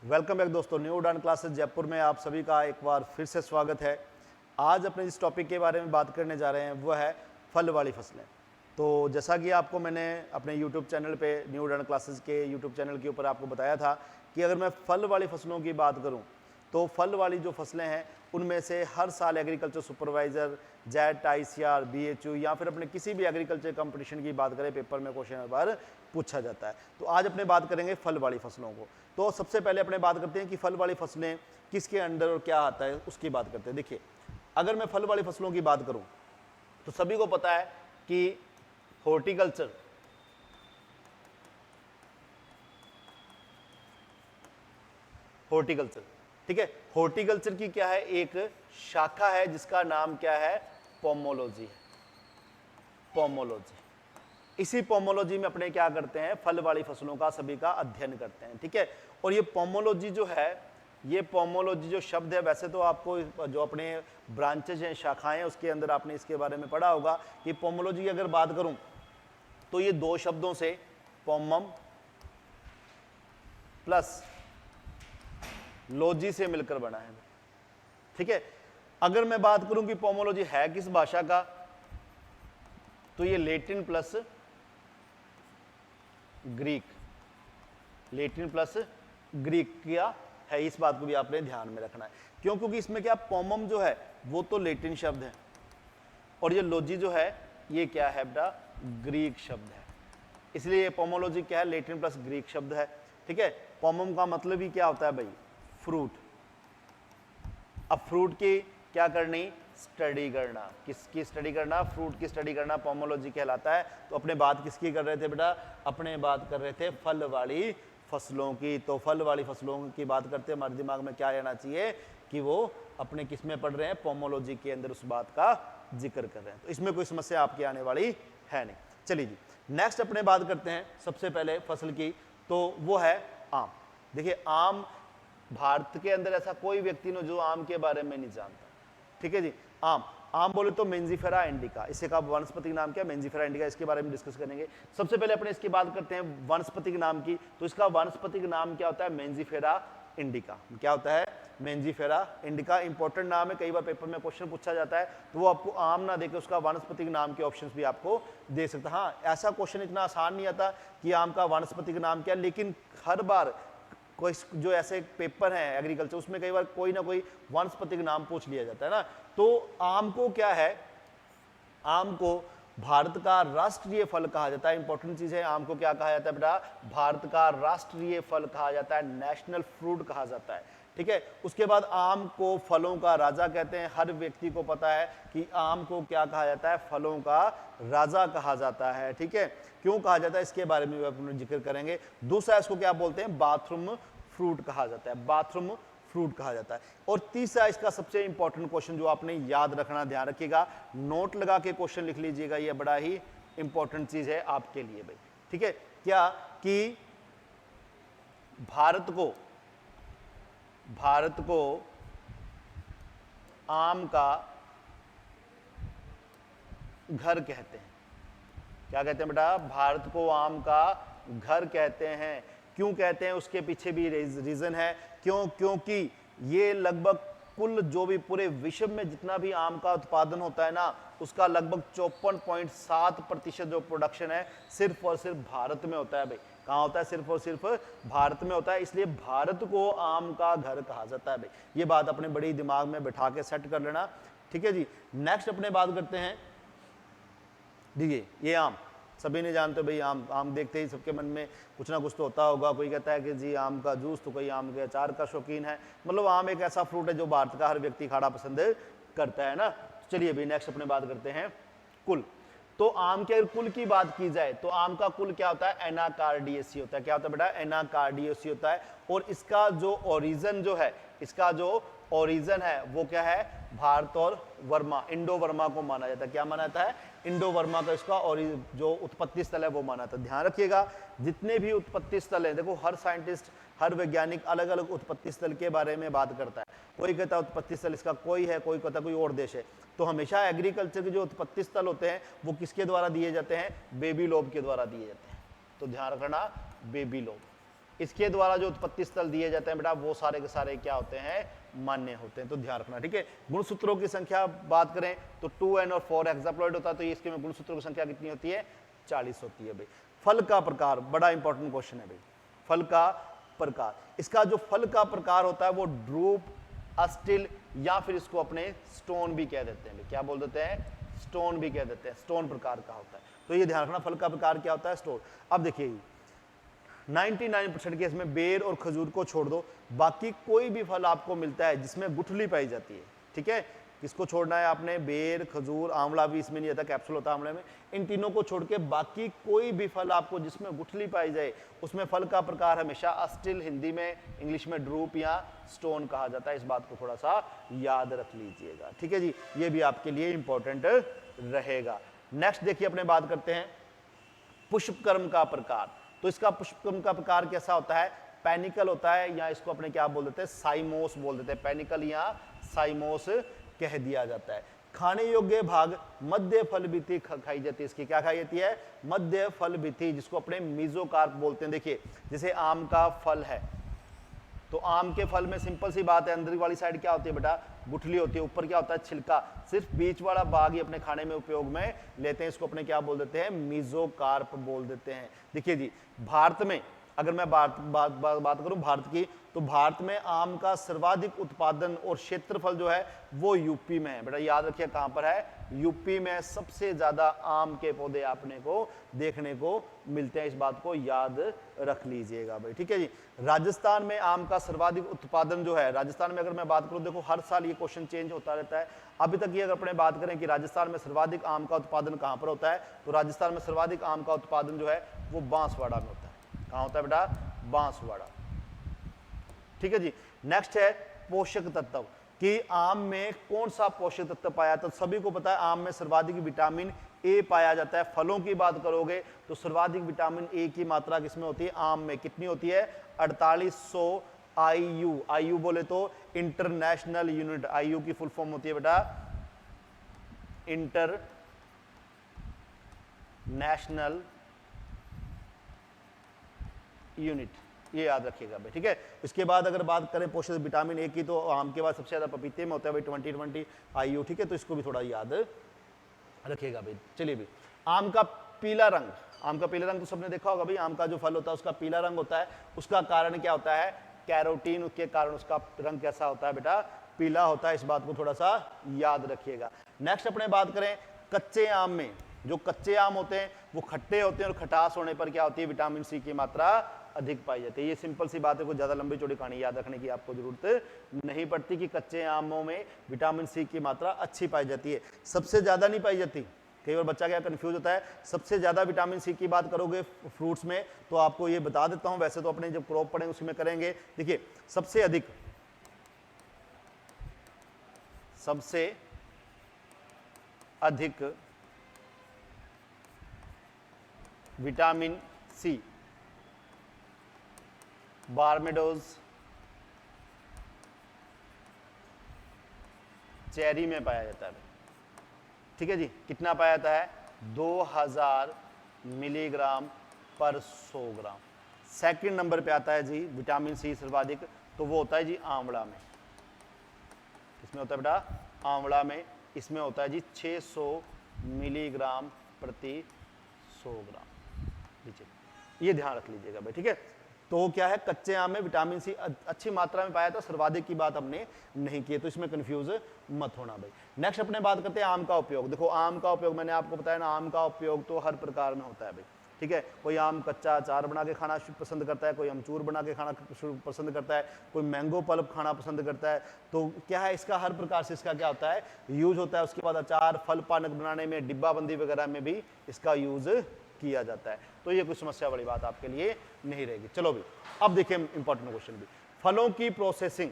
Welcome back दोस्तों, new उड़ान classes Jaipur में आप सभी का एक बार फिर से स्वागत है। आज अपने जिस टॉपिक के बारे में बात करने जा रहे हैं वो है फल वाली फसलें। तो जैसा कि आपको मैंने अपने YouTube चैनल पे न्यू उड़ान क्लासेस के YouTube चैनल के ऊपर आपको बताया था कि अगर मैं फल वाली फसलों की बात करूं तो फल वाली जो फसलें हैं उनमें से हर साल agriculture supervisor, jet, ICR, BHU या फिर अपने किसी भी एग्रीकल्चर कंपटीशन की बात करें पेपर में क्वेश्चन बार पूछा जाता है। तो आज अपने बात करेंगे फल वाली फसलों को। तो सबसे पहले अपने बात करते हैं कि फल वाली फसलें किसके अंडर और क्या आता है उसकी बात करते हैं। देखिए, अगर मैं फल वाली फसलों की बात करूं तो सभी को पता है कि हॉर्टिकल्चर ठीक है। हॉर्टिकल्चर की क्या है, एक शाखा है जिसका नाम क्या है, पोमोलॉजी है। पोमोलॉजी, इसी पोमोलॉजी में अपने क्या करते हैं, फल वाली फसलों का सभी का अध्ययन करते हैं। ठीक है। और ये पोमोलॉजी जो है, ये पोमोलॉजी जो शब्द है, वैसे तो आपको जो अपने ब्रांचेज हैं, शाखाएं हैं, उसके अंदर आपने इसके बारे में पढ़ा होगा कि पोमोलॉजी की अगर बात करूं तो ये दो शब्दों से पोमम प्लस लॉजी से मिलकर बना है। ठीक है। अगर मैं बात करूं कि पोमोलॉजी है किस भाषा का, तो ये Latin plus Greek, Latin plus Greek का है। इस बात को भी आपने ध्यान में रखना है। क्यों? क्योंकि इसमें क्या, पोमम जो है वो तो लैटिन शब्द है और ये लॉजी जो है ये क्या है बेटा, ग्रीक शब्द है। इसलिए ये पोमोलॉजी क्या है, लैटिन प्लस ग्रीक शब्द है। ठीक है। पोमम का मतलब ही क्या होता है भाई, फ्रूट। अब फ्रूट की क्या करनी, स्टडी करना। किसकी स्टडी करना, फ्रूट की स्टडी करना पोमोलॉजी कहलाता है। तो अपने बात किसकी कर रहे थे बेटा, अपने बात कर रहे थे फल वाली फसलों की। तो फल वाली फसलों की बात करते हमारे दिमाग में क्या रहना चाहिए कि वो अपने किस में पढ़ रहे हैं, पोमोलॉजी के अंदर उस बात का जिक्र कर रहे हैं। तो इसमें कोई समस्या आपकी आने वाली है नहीं। चलिए जी, नेक्स्ट अपने बात करते हैं सबसे पहले फसल की, तो वो है आम। देखिए, आम भारत के अंदर ऐसा कोई व्यक्ति न जो आम के बारे में नहीं जानता। ठीक है जी। आम बोले तो मेंजिफेरा इंडिका, इसे का वनस्पतिक नाम क्या, मेंजिफेरा इंडिका। इसके बारे में डिस्कस करेंगे। सबसे पहले अपने इसकी बात करते हैं वनस्पतिक नाम की। तो इसका वनस्पतिक नाम क्या होता है, मेंजिफेरा इंडिका। क्या होता है, मेंजिफेरा इंडिका। इंपॉर्टेंट नाम है, कई बार पेपर में क्वेश्चन पूछा जाता है तो वो आपको आम ना देके उसका वनस्पतिक नाम के ऑप्शंस भी आपको दे सकता है। हाँ, ऐसा क्वेश्चन इतना आसान नहीं आता कि आम का वनस्पतिक नाम क्या, लेकिन हर बार कोई जो ऐसे पेपर हैं एग्रीकल्चर, उसमें कई बार कोई ना कोई वनस्पतिक नाम पूछ लिया जाता है ना। तो आम को क्या है, आम को भारत का राष्ट्रीय फल कहा जाता है। इंपॉर्टेंट चीज है, आम को क्या कहा जाता है बेटा, भारत का राष्ट्रीय फल कहा जाता है, नेशनल फ्रूट कहा जाता है। ठीक है। उसके बाद आम को फलों का राजा कहते हैं। हर व्यक्ति को पता है कि आम को क्या कहा जाता है, फलों का राजा कहा जाता है। ठीक है। क्यों कहा जाता है, इसके बारे में अपन जिक्र करेंगे। दूसरा, इसको क्या बोलते हैं, बाथरूम फ्रूट कहा जाता है, बाथरूम फ्रूट कहा जाता है। और तीसरा, इसका सबसे इंपॉर्टेंट क्वेश्चन जो आपने याद रखना, ध्यान रखिएगा, नोट लगा के क्वेश्चन लिख लीजिएगा, ये बड़ा ही इंपॉर्टेंट चीज है आपके लिए भाई। ठीक है। क्या कि भारत को आम का घर कहते हैं। क्या कहते हैं बेटा, भारत को आम का घर कहते हैं। क्यों कहते हैं, उसके पीछे भी रीजन है। क्यों? क्योंकि ये लगभग कुल जो भी पूरे विश्व में जितना भी आम का उत्पादन होता है ना, उसका लगभग 54.7% जो प्रोडक्शन है सिर्फ और सिर्फ भारत में होता है भाई। कहाँ होता है, सिर्फ और सिर्फ भारत में होता है। इसलिए भारत को आम का घर कहा जाता है भाई। ये बात अपने बड़ी दिमाग में बैठा के सेट कर लेना। ठीक है जी। नेक्स्ट अपने बात करते हैं, देखिए ये आम सभी नहीं जानते भाई। आम देखते ही सबके मन में कुछ ना कुछ तो होता होगा। कोई कहता है कि जी आम का जूस, तो कोई आम के अचार का शौकीन है। मतलब आम एक ऐसा फ्रूट है जो भारत का हर व्यक्ति खाना पसंद करता है ना। चलिए भाई, नेक्स्ट अपने बात करते हैं कुल। तो आम के अगर कुल की बात की जाए तो आम का कुल क्या होता है, एनाकार्डियेसी होता है। क्या होता है बेटा, एनाकार्डियेसी होता है। और इसका जो ओरिजिन जो है, इसका जो ओरिजिन है वो क्या है, भारत और वर्मा, इंडो वर्मा को माना जाता है। क्या माना जाता है, इंडो वर्मा का इसका और जो उत्पत्ति स्थल है वो माना जाता है। ध्यान रखिएगा, जितने भी उत्पत्ति स्थल है, देखो हर साइंटिस्ट, हर वैज्ञानिक अलग अलग उत्पत्ति स्थल के बारे में बात करता है। कोई कहता है उत्पत्ति स्थल इसका कोई है, कोई कहता है कोई और देश है। तो हमेशा एग्रीकल्चर के जो उत्पत्ति स्थल होते हैं वो किसके द्वारा दिए जाते हैं, बेबीलोन के द्वारा दिए जाते हैं। तो ध्यान रखना, बेबीलोन। इसके द्वारा जो उत्पत्ति स्थल दिए जाते हैं बेटा वो सारे के सारे क्या होते हैं, मान्य होते हैं। तो ध्यान रखना, ठीक है। गुणसूत्रों की संख्या बात करें तो 2n और 4 हेक्साप्लॉइड होता है, तो इसके में गुणसूत्रों की संख्या कितनी होती है, 40 होती है भाई। फल का प्रकार बड़ा इंपॉर्टेंट क्वेश्चन है भाई, फल का प्रकार। इसका जो फल का प्रकार होता है वो ड्रूप, अस्टिल या फिर इसको अपने स्टोन भी कह देते हैं भाई। क्या बोल देते हैं, स्टोन भी कह देते हैं, स्टोन प्रकार का होता है। तो ये ध्यान रखना, फल का प्रकार क्या होता है, स्टोन। अब देखिए 99% केस में बेर और खजूर को छोड़ दो, बाकी कोई भी फल आपको मिलता है जिसमें गुठली पाई जाती है, ठीक है। किसको छोड़ना है आपने, बेर, खजूर, आंवला भी इसमें नहीं आता, कैप्सूल होता है आंवले में। इन तीनों को छोड़ के बाकी कोई भी फल आपको जिसमें गुठली पाई जाए उसमें फल का प्रकार हमेशा अस्टिल, हिंदी में, इंग्लिश में ड्रूप या स्टोन कहा जाता है। इस बात को थोड़ा सा याद रख लीजिएगा, ठीक है जी, ये भी आपके लिए इंपॉर्टेंट रहेगा। नेक्स्ट देखिए अपने बात करते हैं पुष्पकर्म का प्रकार। तो इसका पुष्पकर्म का प्रकार कैसा होता है, पैनिकल होता है, या इसको अपने क्या बोल देते हैं, साइमोस बोल देते हैं, पैनिकल या साइमोस कह दिया जाता है। खाने योग्य भाग मध्य फल भित्ति खाई जाती है, इसकी क्या खाई जाती है, मध्य फल भित्ति, जिसको अपने मीजोकार्प बोलते हैं। देखिए जैसे आम का फल है, तो आम के फल में सिंपल सी बात है, अंदर वाली साइड क्या होती है बेटा, गुठली होती है, ऊपर क्या होता है, छिलका। सिर्फ बीच वाला भाग ही अपने खाने में उपयोग में लेते हैं, इसको अपने क्या बोल देते हैं, मीजोकार्प बोल देते हैं। देखिए जी, भारत में अगर मैं बात करूं भारत की, तो भारत में आम का सर्वाधिक उत्पादन और क्षेत्रफल जो है वो यूपी में है। बेटा याद रखिए कहां पर है, यूपी में सबसे ज्यादा आम के पौधे आपने को देखने को मिलते हैं, इस बात को याद रख लीजिएगा भाई, ठीक है जी। राजस्थान में आम का सर्वाधिक उत्पादन जो है, राजस्थान में अगर मैं बात करूं, देखो हर साल ये क्वेश्चन चेंज होता रहता है। अभी तक ये अगर अपने बात करें कि राजस्थान में सर्वाधिक आम का उत्पादन कहां पर होता है, तो राजस्थान में सर्वाधिक आम का उत्पादन जो है वो बांसवाड़ा में होता है। कहां होता है बेटा, बांसवाड़ा, ठीक है जी। नेक्स्ट है पोषक तत्व, कि आम में कौन सा पोषक तत्व पाया, तो सभी को पता है आम में सर्वाधिक विटामिन ए पाया जाता है। फलों की बात करोगे तो सर्वाधिक विटामिन ए की मात्रा किसमें होती है, आम में। कितनी होती है, 4800 IU। IU बोले तो इंटरनेशनल यूनिट, IU की फुल फॉर्म होती है बेटा इंटरनेशनल यूनिट, ये याद रखिएगा भाई, ठीक है। इसके बाद अगर बात करें पोषक विटामिन ए की, तो आम के बाद सबसे ज्यादा पपीते में होता है भाई 2020 IU, ठीक है। तो इसको भी थोड़ा याद रखिएगा भाई। चलिए भाई, आम का पीला रंग, आम का पीला रंग तो सबने देखा होगा भाई, आम का जो फल होता है उसका पीला रंग होता है। उसका कारण क्या होता है, कैरोटीन, उसके कारण उसका रंग कैसा होता है बेटा, पीला होता है। इस बात को थोड़ा सा याद रखिएगा। नेक्स्ट अपने बात करें कच्चे आम में, जो कच्चे आम होते हैं वो खट्टे होते हैं, और खटास होने पर क्या होती है, विटामिन सी की मात्रा अधिक पाई जाती है। ये सिंपल सी बात है, कोई ज्यादा लंबी चौड़ी कहानी याद रखने की आपको जरूरत नहीं पड़ती कि कच्चे आमों में विटामिन सी की मात्रा अच्छी पाई जाती है, सबसे ज्यादा नहीं पाई जाती। कई बार बच्चा क्या कंफ्यूज होता है, सबसे ज्यादा विटामिन सी की बात करोगे फ्रूट्स में, तो आपको ये बता देता हूं, वैसे तो अपने जब क्रॉप पढ़ेंगे उसी में करेंगे। देखिए सबसे अधिक विटामिन सी बार्मेडोज चेरी में पाया जाता है, ठीक है जी। कितना पाया जाता है, 2000 मिलीग्राम पर 100 ग्राम। सेकंड नंबर पे आता है जी विटामिन सी सर्वाधिक, तो वो होता है जी आंवला में। किसमें होता है बेटा, आंवला में। इसमें होता है जी 600 मिलीग्राम प्रति 100 ग्राम। ये ध्यान रख लीजिएगा भाई, ठीक है। तो क्या है, कच्चे आम में विटामिन सी अच्छी मात्रा में पाया था, सर्वाधिक की बात हमने नहीं की, तो इसमें कंफ्यूज मत होना भाई। नेक्स्ट अपने बात करते हैं आम का उपयोग। देखो आम का उपयोग मैंने आपको बताया ना, आम का उपयोग तो हर प्रकार में होता है भाई, ठीक है। कोई आम कच्चा अचार बना के खाना पसंद करता है, कोई अमचूर बना के खाना पसंद करता है, कोई मैंगो पल्प खाना पसंद करता है। तो क्या है, इसका हर प्रकार से इसका क्या होता है, यूज होता है। उसके बाद अचार, फल पानक बनाने में, डिब्बाबंदी वगैरह में भी इसका यूज किया जाता है। तो ये कोई समस्या वाली बात आपके लिए नहीं रहेगी। चलो भी, अब देखिए इंपॉर्टेंट क्वेश्चन भी, फलों की प्रोसेसिंग।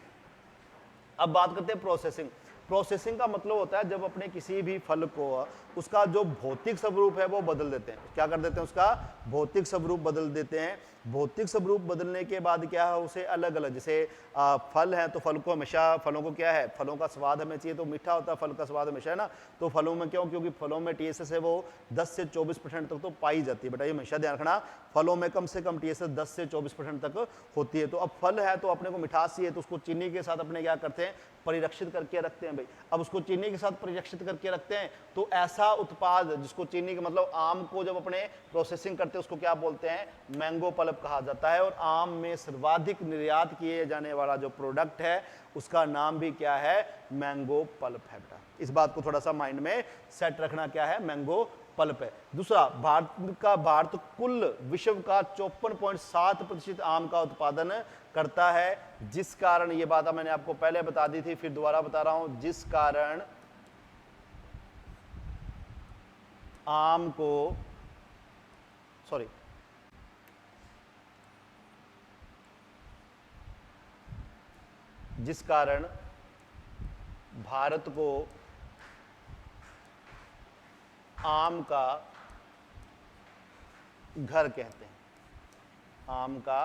अब बात करते हैं प्रोसेसिंग। प्रोसेसिंग का मतलब होता है जब अपने किसी भी फल को उसका जो भौतिक स्वरूप है वो बदल देते हैं। क्या कर देते हैं? उसका भौतिक स्वरूप बदल देते हैं। भौतिक स्वरूप बदलने के बाद क्या है, उसे अलग अलग, जैसे फल है तो फल को हमेशा, फलों को क्या है, फलों का स्वाद हमें चाहिए तो मीठा होता है फल का स्वाद हमेशा, है ना। तो फलों में क्यों? क्योंकि फलों में TSS है वो 10 से 24% तक तो पाई जाती है। बेटा ये हमेशा ध्यान रखना, फलों में कम से कम TSS 10 से 24% तक होती है। तो अब फल है तो अपने को मिठास चाहिए, तो उसको चीनी के साथ अपने क्या करते हैं, परिरक्षित करके रखते हैं भाई। अब उसको चीनी के साथ परिरक्षित करके रखते हैं, तो ऐसा उत्पाद जिसको चीनी का मतलब आम को जब अपने प्रोसेसिंग करते हैं उसको क्या बोलते हैं? मैंगो पल्प कहा जाता है। और आम में सर्वाधिक निर्यात किए जाने वाला जो प्रोडक्ट है उसका नाम भी क्या है? मैंगो पल्प है। बेटा इस बात को थोड़ा सा माइंड में सेट रखना, क्या है? मैंगो पल्प है। दूसरा, भारत कुल विश्व का 54.7% आम का उत्पादन करता है, जिस कारण, ये बात मैंने आपको पहले बता दी थी फिर दोबारा बता रहा हूं, जिस कारण आम को, सॉरी, जिस कारण भारत को आम का घर कहते हैं, आम का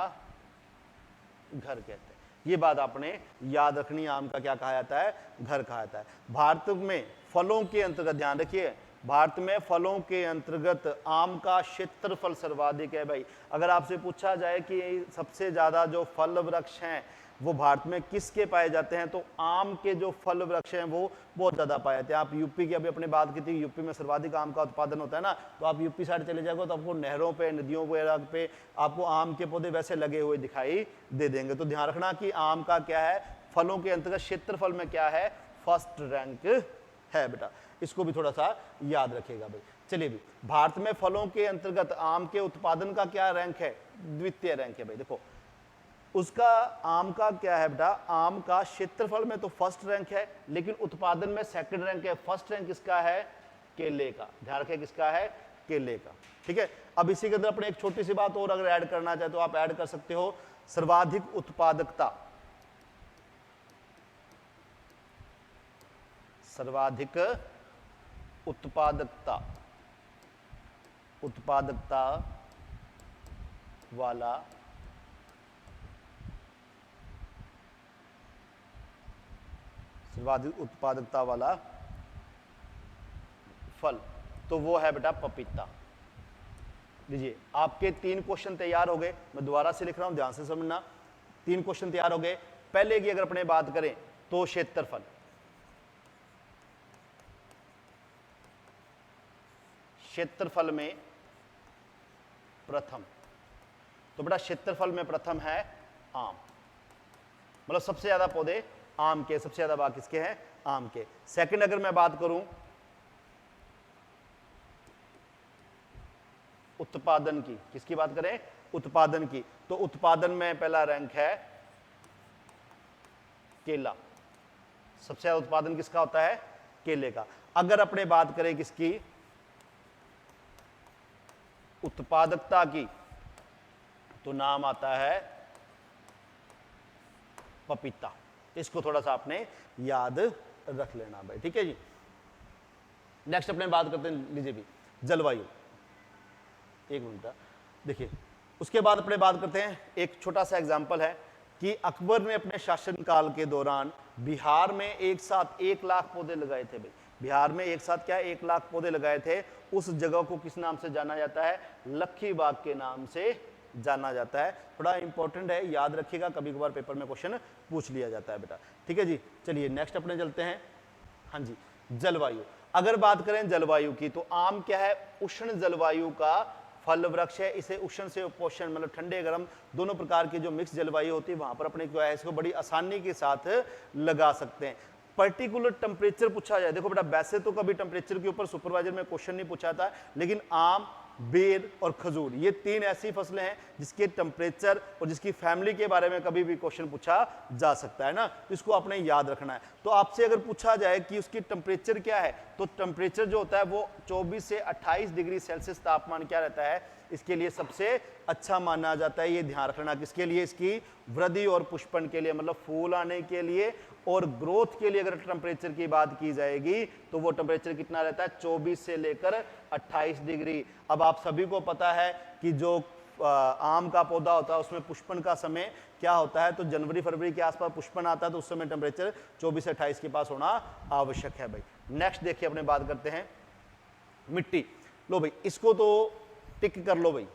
घर कहते हैं। ये बात आपने याद रखनी, आम का क्या कहा जाता है? घर कहा जाता है। भारत में फलों के अंतर्गत, ध्यान रखिए, भारत में फलों के अंतर्गत आम का क्षेत्रफल सर्वाधिक है भाई। अगर आपसे पूछा जाए कि सबसे ज्यादा जो फल वृक्ष हैं वो भारत में किसके पाए जाते हैं, तो आम के जो फल वृक्ष हैं वो बहुत ज्यादा पाए जाते हैं। आप यूपी की अभी अपने बात की थी, यूपी में सर्वाधिक आम का उत्पादन होता है ना, तो आप यूपी साइड चले जाओगे तो आपको नहरों पे, नदियों पे आपको आम के पौधे वैसे लगे हुए दिखाई दे देंगे। तो ध्यान रखना कि आम का क्या है, फलों के अंतर्गत क्षेत्रफल में क्या है? फर्स्ट रैंक है बेटा, इसको भी थोड़ा सा याद रखिएगा भाई। चलिए भी, भारत में फलों के अंतर्गत आम के उत्पादन का क्या रैंक है? द्वितीय रैंक है भाई। देखो उसका, आम का क्या है बेटा, आम का क्षेत्रफल में तो फर्स्ट रैंक है, लेकिन उत्पादन में सेकंड रैंक है। फर्स्ट रैंक किसका है? केले का। ध्यान रखें, किसका है? केले का। ठीक है। अब इसी के अंदर अपने एक छोटी सी बात और अगर ऐड करना चाहे तो आप ऐड कर सकते हो, सर्वाधिक उत्पादकता, सर्वाधिक उत्पादकता, उत्पादकता वाला सर्वाधिक उत्पादकता वाला फल, तो वो है बेटा पपीता। लीजिए, आपके 3 क्वेश्चन तैयार हो गए। मैं दोबारा से लिख रहा हूं, ध्यान से समझना। 3 क्वेश्चन तैयार हो गए। पहले की अगर अपने बात करें तो क्षेत्रफल, क्षेत्रफल में प्रथम, तो बेटा क्षेत्रफल में प्रथम है आम, मतलब सबसे ज्यादा पौधे आम के, सबसे ज्यादा भाग किसके हैं? आम के। सेकंड अगर मैं बात करूं उत्पादन की, किसकी बात करें? उत्पादन की, तो उत्पादन में पहला रैंक है केला। सबसे ज्यादा उत्पादन किसका होता है? केले का। अगर अपने बात करें किसकी? उत्पादकता की, तो नाम आता है पपीता। इसको थोड़ा सा आपने याद रख लेना भाई, ठीक है जी। नेक्स्ट अपने बात करते हैं, लीजिए भी, जलवायु। एक मिनट देखिए, उसके बाद अपने बात करते हैं, एक छोटा सा एग्जांपल है कि अकबर ने अपने शासनकाल के दौरान बिहार में एक साथ 1 लाख पौधे लगाए थे भाई। बिहार में एक साथ क्या 1 लाख पौधे लगाए थे। उस जगह को किस नाम से जाना जाता है? लक्खी बाग के नाम से जाना जाता है। थोड़ा इंपॉर्टेंट है, याद रखिएगा, कभी कभार पेपर में क्वेश्चन पूछ लिया जाता है बेटा, ठीक है जी। चलिए नेक्स्ट अपने चलते हैं। हाँ जी, जलवायु। अगर बात करें जलवायु की, तो आम क्या है? उष्ण जलवायु का फल वृक्ष है। इसे उष्ण से उपोष्ण, मतलब ठंडे गर्म दोनों प्रकार की जो मिक्स जलवायु होती है वहां पर अपने जो है इसको बड़ी आसानी के साथ लगा सकते हैं। पर्टिकुलर टेम्परेचर पूछा जाए, देखो बेटा वैसे तो कभी टेम्परेचर के ऊपर सुपरवाइजर में क्वेश्चन नहीं पूछा था, लेकिन आम, बेर और खजूर, ये 3 ऐसी फसलें हैं जिसके टेम्परेचर और जिसकी फैमिली के बारे में कभी भी क्वेश्चन पूछा जा सकता है ना, इसको आपने याद रखना है। तो आपसे अगर पूछा जाए कि उसकी टेम्परेचर क्या है, तो टेम्परेचर जो होता है वो 24 से 28 डिग्री सेल्सियस तापमान क्या रहता है, इसके लिए सबसे अच्छा माना जाता है। ये ध्यान रखना, किसके लिए? इसकी वृद्धि और पुष्पन के लिए, मतलब फूल आने के लिए और ग्रोथ के लिए अगर टेम्परेचर की बात की जाएगी तो वो टेम्परेचर कितना रहता है, 24 से लेकर 28 डिग्री। अब आप सभी को पता है कि जो आम का पौधा होता है उसमें पुष्पन का समय क्या होता है, तो जनवरी फरवरी के आसपास पुष्पन आता है, तो उस समय टेम्परेचर 24 से 28 के पास होना आवश्यक है भाई। नेक्स्ट देखिए अपने बात करते हैं मिट्टी। लो भाई इसको तो टिक कर लो भाई,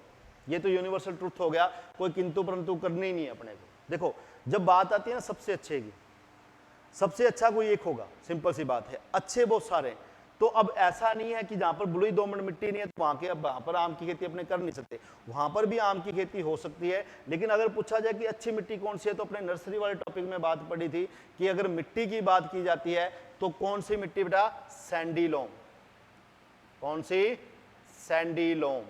ये तो यूनिवर्सल ट्रुथ हो गया, कोई किंतु परंतु करनी ही नहीं है अपने को। देखो जब बात आती है ना सबसे अच्छे की, सबसे अच्छा कोई एक होगा, सिंपल सी बात है, अच्छे बहुत सारे। तो अब ऐसा नहीं है कि जहां पर बलुई दोमट मिट्टी नहीं है तो वहां पर आम की खेती अपने कर नहीं सकते, वहां पर भी आम की खेती हो सकती है। लेकिन अगर पूछा जाए कि अच्छी मिट्टी कौन सी है, तो अपने नर्सरी वाले टॉपिक में बात पड़ी थी कि अगर मिट्टी की बात की जाती है तो कौन सी मिट्टी बेटा, सैंडी लोम। कौन सी, सैंडी लोम।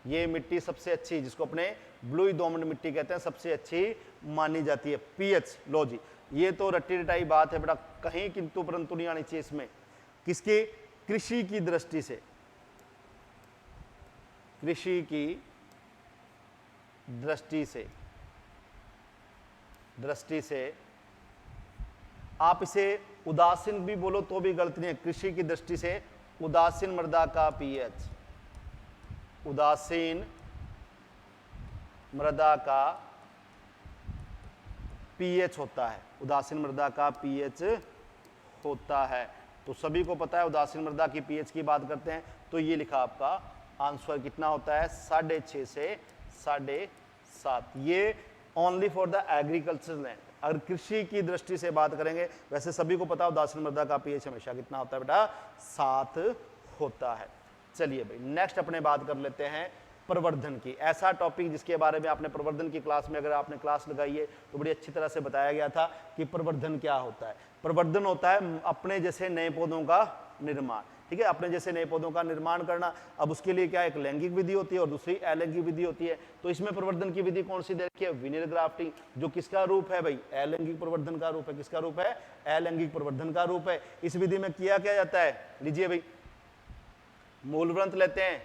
ये मिट्टी सबसे अच्छी, जिसको अपने ब्लूई दोमट मिट्टी कहते हैं, सबसे अच्छी मानी जाती है। पीएच, लो जी ये तो रट्टी रटाई बात है बेटा, कहीं किंतु परंतु नहीं आनी चाहिए इसमें। किसकी, कृषि की दृष्टि से, कृषि की दृष्टि से आप इसे उदासीन भी बोलो तो भी गलत नहीं है। कृषि की दृष्टि से उदासीन मृदा का पीएच, उदासीन मृदा का पीएच होता है, उदासीन मृदा का पीएच होता है। तो सभी को पता है उदासीन मृदा की पीएच की बात करते हैं तो ये लिखा आपका आंसर कितना होता है, 6.5 से 7.5। ये only for the agriculture land. अगर कृषि की दृष्टि से बात करेंगे, वैसे सभी को पता है उदासीन मृदा का पीएच हमेशा कितना होता है बेटा, 7 होता है। चलिए भाई नेक्स्ट अपने बात कर लेते हैं प्रवर्धन की। ऐसा टॉपिक जिसके बारे में आपने प्रवर्धन की क्लास में अगर आपने क्लास लगाई है तो बड़ी अच्छी तरह से बताया गया था कि प्रवर्धन क्या होता है। प्रवर्धन होता है अपने जैसे नए पौधों का निर्माण, ठीक है, अपने जैसे नए पौधों का निर्माण करना। अब उसके लिए क्या, एक लैंगिक विधि होती है और दूसरी अलैंगिक विधि होती है। तो इसमें प्रवर्धन की विधि कौन सी दे रखी है, विनियर ग्राफ्टिंग, जो किसका रूप है भाई, अलैंगिक प्रवर्धन का रूप है। किसका रूप है, अलैंगिक प्रवर्धन का रूप है। इस विधि में किया क्या जाता है, लीजिए भाई मूलवृंत लेते हैं,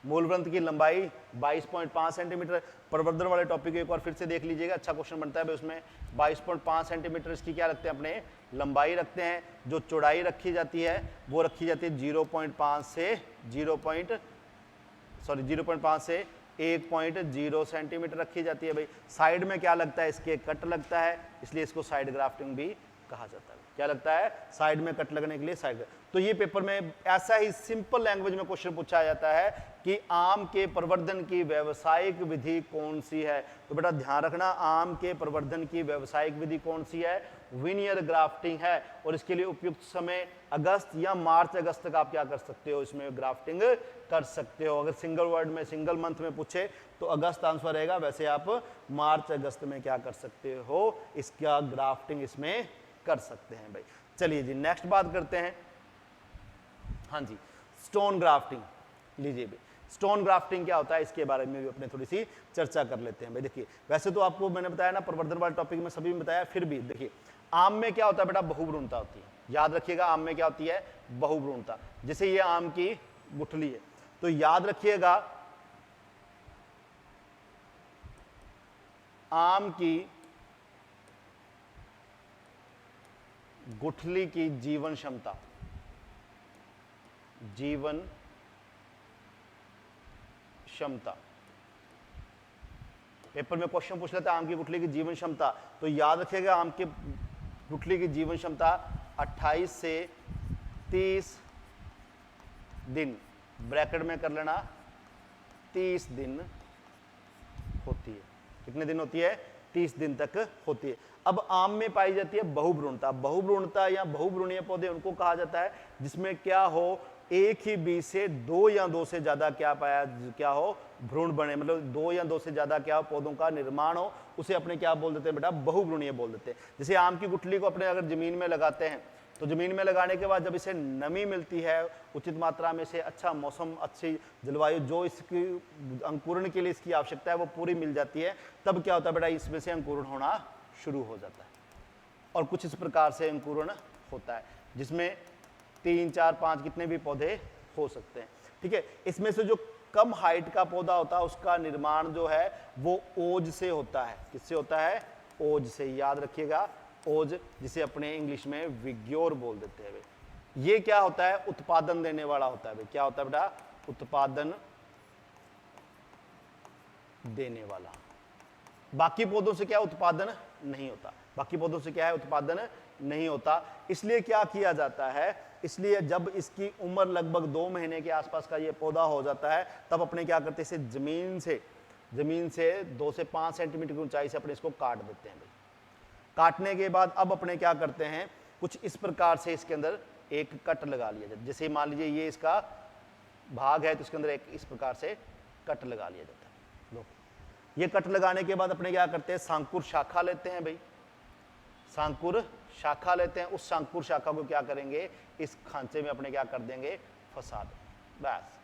मूलवृंत की लंबाई 22.5 सेंटीमीटर। प्रवर्धन वाले टॉपिक को एक बार फिर से देख लीजिएगा, अच्छा क्वेश्चन बनता है भाई उसमें। 22.5 सेंटीमीटर इसकी क्या रखते हैं, अपने लंबाई रखते हैं। जो चौड़ाई रखी जाती है वो रखी जाती है 0.5 से 1.0 सेंटीमीटर रखी जाती है भाई। साइड में क्या लगता है, इसके कट लगता है, इसलिए इसको साइड ग्राफ्टिंग भी कहा जाता है। क्या लगता है, साइड में कट लगने के लिए साइड। तो ये पेपर में ऐसा ही सिंपल लैंग्वेज में क्वेश्चन पूछा जाता है कि आम के प्रवर्धन की व्यावसायिक विधि कौन सी है। तो बेटा ध्यान रखना, आम के प्रवर्धन की व्यावसायिक विधि कौन सी है, विनियर ग्राफ्टिंग है। और इसके लिए उपयुक्त समय अगस्त या मार्च अगस्त तक आप क्या कर सकते हो, इसमें ग्राफ्टिंग कर सकते हो। अगर सिंगल वर्ड में सिंगल मंथ में पूछे तो अगस्त आंसर रहेगा, वैसे आप मार्च अगस्त में क्या कर सकते हो, इसका ग्राफ्टिंग इसमें कर सकते हैं भाई। चलिए जी नेक्स्ट बात करते हैं, हाँ जी स्टोन ग्राफ्टिंग। लीजिए भाई स्टोन ग्राफ्टिंग क्या होता है, इसके बारे में भी अपने थोड़ी सी चर्चा कर लेते हैं भाई। देखिए वैसे तो आपको मैंने बताया ना प्रवर्धन वाले टॉपिक में सभी में बताया, फिर भी देखिए आम में क्या होता है बेटा, बहुभ्रूणता होती है। याद रखिएगा आम में क्या होती है, बहुभ्रूणता। जैसे ये आम की गुठली है तो याद रखिएगा आम की गुठली की जीवन क्षमता, जीवन क्षमता, पेपर में क्वेश्चन पूछ लेता है आम की गुठली की जीवन क्षमता, तो याद रखिएगा आम की गुठली की जीवन क्षमता 28 से 30 दिन, ब्रैकेट में कर लेना 30 दिन होती है। कितने दिन होती है, 30 दिन तक होती है। अब आम में पाई जाती है बहुभ्रूणता। बहुभ्रूणता या बहुभ्रूणीय पौधे उनको कहा जाता है जिसमें क्या हो, एक ही बीज से 2 या 2 से ज्यादा क्या हो भ्रूण बने, मतलब 2 या 2 से ज्यादा क्या हो पौधों का निर्माण हो, उसे अपने क्या बोल देते हैं बेटा, बहुभ्रूणीय बोल देते हैं। जैसे आम की गुठली को अपने अगर जमीन में लगाते हैं तो जमीन में लगाने के बाद जब इसे नमी मिलती है उचित मात्रा में, से अच्छा मौसम, अच्छी जलवायु, जो इसकी अंकुरण के लिए इसकी आवश्यकता है वो पूरी मिल जाती है, तब क्या होता है बेटा, इसमें से अंकुरण होना शुरू हो जाता है। और कुछ इस प्रकार से अंकुरण होता है जिसमें 3, 4, 5 कितने भी पौधे हो सकते हैं, ठीक है। इसमें से जो कम हाइट का पौधा होता है उसका निर्माण जो है वो ओज से होता है। किससे होता है, ओज से। याद रखिएगा ओज, जिसे अपने इंग्लिश में विग्योर बोल देते हैं। ये क्या होता है? उत्पादन देने वाला होता है। क्या होता है बेटा? उत्पादन देने वाला। बाकी पौधों से क्या उत्पादन नहीं होता, बाकी पौधों से क्या है? उत्पादन नहीं होता। इसलिए क्या किया जाता है, इसलिए जब इसकी उम्र लगभग 2 महीने के आसपास का ये पौधा हो जाता है, तब अपने क्या करते हैं, इसे जमीन से 2 से 5 सेंटीमीटर की ऊंचाई से अपने इसको काट देते हैं भाई। काटने के बाद अब अपने क्या करते हैं, कुछ इस प्रकार से इसके अंदर एक कट लगा लिया जाता है। जैसे मान लीजिए ये इसका भाग है, तो इसके अंदर एक इस प्रकार से कट लगा लिया जाता है। लो, ये कट लगाने के बाद अपने क्या करते हैं, सांकुर शाखा लेते हैं भाई, सांकुर शाखा लेते हैं। उस सांकुर शाखा को क्या करेंगे, इस खांचे में अपने क्या कर देंगे, फंसा देंगे। बस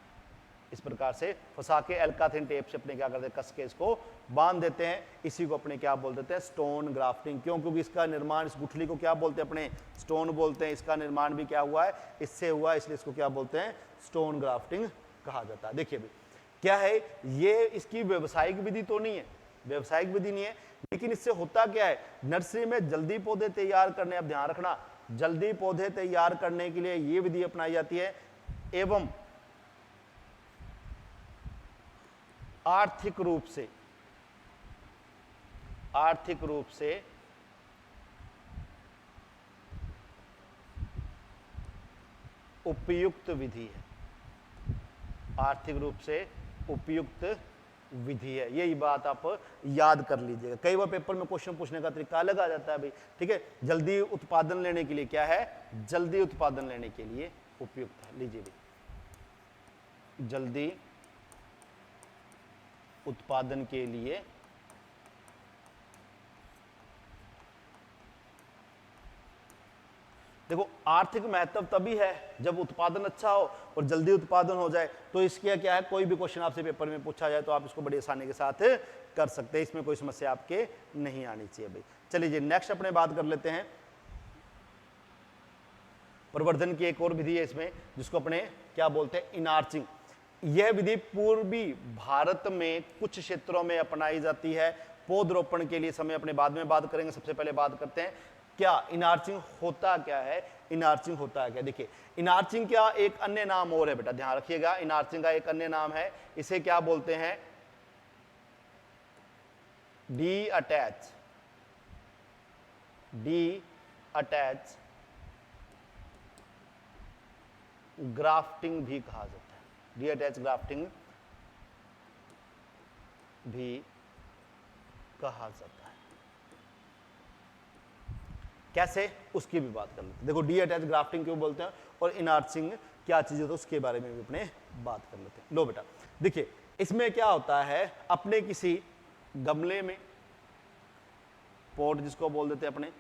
इस प्रकार से फंसा के एल्काथिन टेप से अपने क्या करते हैं, कस के इसको बांध देते हैं। इसी को अपने क्या बोल देते हैं, स्टोन ग्राफ्टिंग। क्यों? क्योंकि इसका निर्माण, इस गुठली को क्या बोलते हैं, अपने स्टोन बोलते हैं। इसका निर्माण भी क्या हुआ है, इससे हुआ, इसलिए इसको क्या बोलते हैं, स्टोन ग्राफ्टिंग कहा जाता है। देखिए भाई क्या है, ये इसकी व्यवसायिक विधि तो नहीं है, व्यवसायिक विधि नहीं है, लेकिन इससे होता क्या है, नर्सरी में जल्दी पौधे तैयार करने, अब ध्यान रखना, जल्दी पौधे तैयार करने के लिए ये विधि अपनाई जाती है, एवं आर्थिक रूप से उपयुक्त विधि है, आर्थिक रूप से उपयुक्त विधि है। यही बात आप याद कर लीजिएगा। कई बार पेपर में क्वेश्चन पूछने का तरीका अलग आ जाता है भाई, ठीक है। जल्दी उत्पादन लेने के लिए क्या है, जल्दी उत्पादन लेने के लिए उपयुक्त है। लीजिए भाई, जल्दी उत्पादन के लिए देखो, आर्थिक महत्व तभी है जब उत्पादन अच्छा हो और जल्दी उत्पादन हो जाए। तो इसके क्या है, कोई भी क्वेश्चन आपसे पेपर में पूछा जाए तो आप इसको बड़ी आसानी के साथ कर सकते हैं, इसमें कोई समस्या आपके नहीं आनी चाहिए भाई। चलिए जी, नेक्स्ट अपने बात कर लेते हैं प्रवर्धन की एक और विधि है इसमें, जिसको अपने क्या बोलते हैं, इनार्चिंग। यह विधि पूर्वी भारत में कुछ क्षेत्रों में अपनाई जाती है पौधरोपण के लिए। समय अपने बाद में बात करेंगे, सबसे पहले बात करते हैं क्या इनार्चिंग होता क्या है। इनार्चिंग होता है क्या, देखिए इनार्चिंग क्या एक अन्य नाम और है बेटा, ध्यान रखिएगा। इनार्चिंग का एक अन्य नाम है, इसे क्या बोलते हैं, डी अटैच ग्राफ्टिंग भी कहा जाता है। डी अटैच ग्राफ्टिंग भी कहा जाता है। कैसे, उसकी भी बात कर लेते हैं। देखो, डी अटैच ग्राफ्टिंग क्यों बोलते हैं और इनार्चिंग क्या चीज है, तो उसके बारे में भी अपने बात कर लेते हैं। लो बेटा, देखिए इसमें क्या होता है, अपने किसी गमले में, पॉट जिसको बोल देते हैं अपने,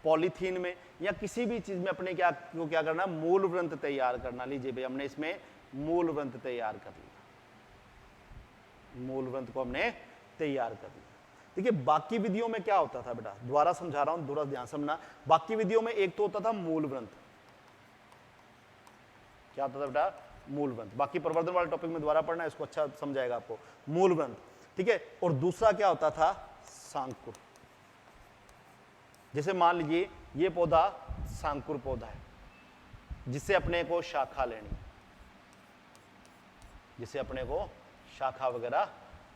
पॉलीथीन में या किसी भी चीज में अपने क्या करना, मूल वृंत तैयार करना। लीजिए भाई, हमने इसमें मूल वृंत तैयार कर लिया, मूल वृंत को हमने तैयार कर लिया। देखिए बाकी विधियों में क्या होता था बेटा, दोबारा समझा रहा हूं, थोड़ा ध्यान समझना। बाकी विधियों में एक तो होता था मूल वृंत, क्या होता था बेटा, मूल वृंत। बाकी प्रवर्धन वाले टॉपिक में दोबारा पढ़ना, इसको अच्छा समझाएगा आपको, मूल वृंत, ठीक है। और दूसरा क्या होता था, सांकुर। जैसे मान लीजिए ये पौधा सांकुर पौधा है, जिससे अपने को शाखा लेनी, जिसे अपने को शाखा वगैरह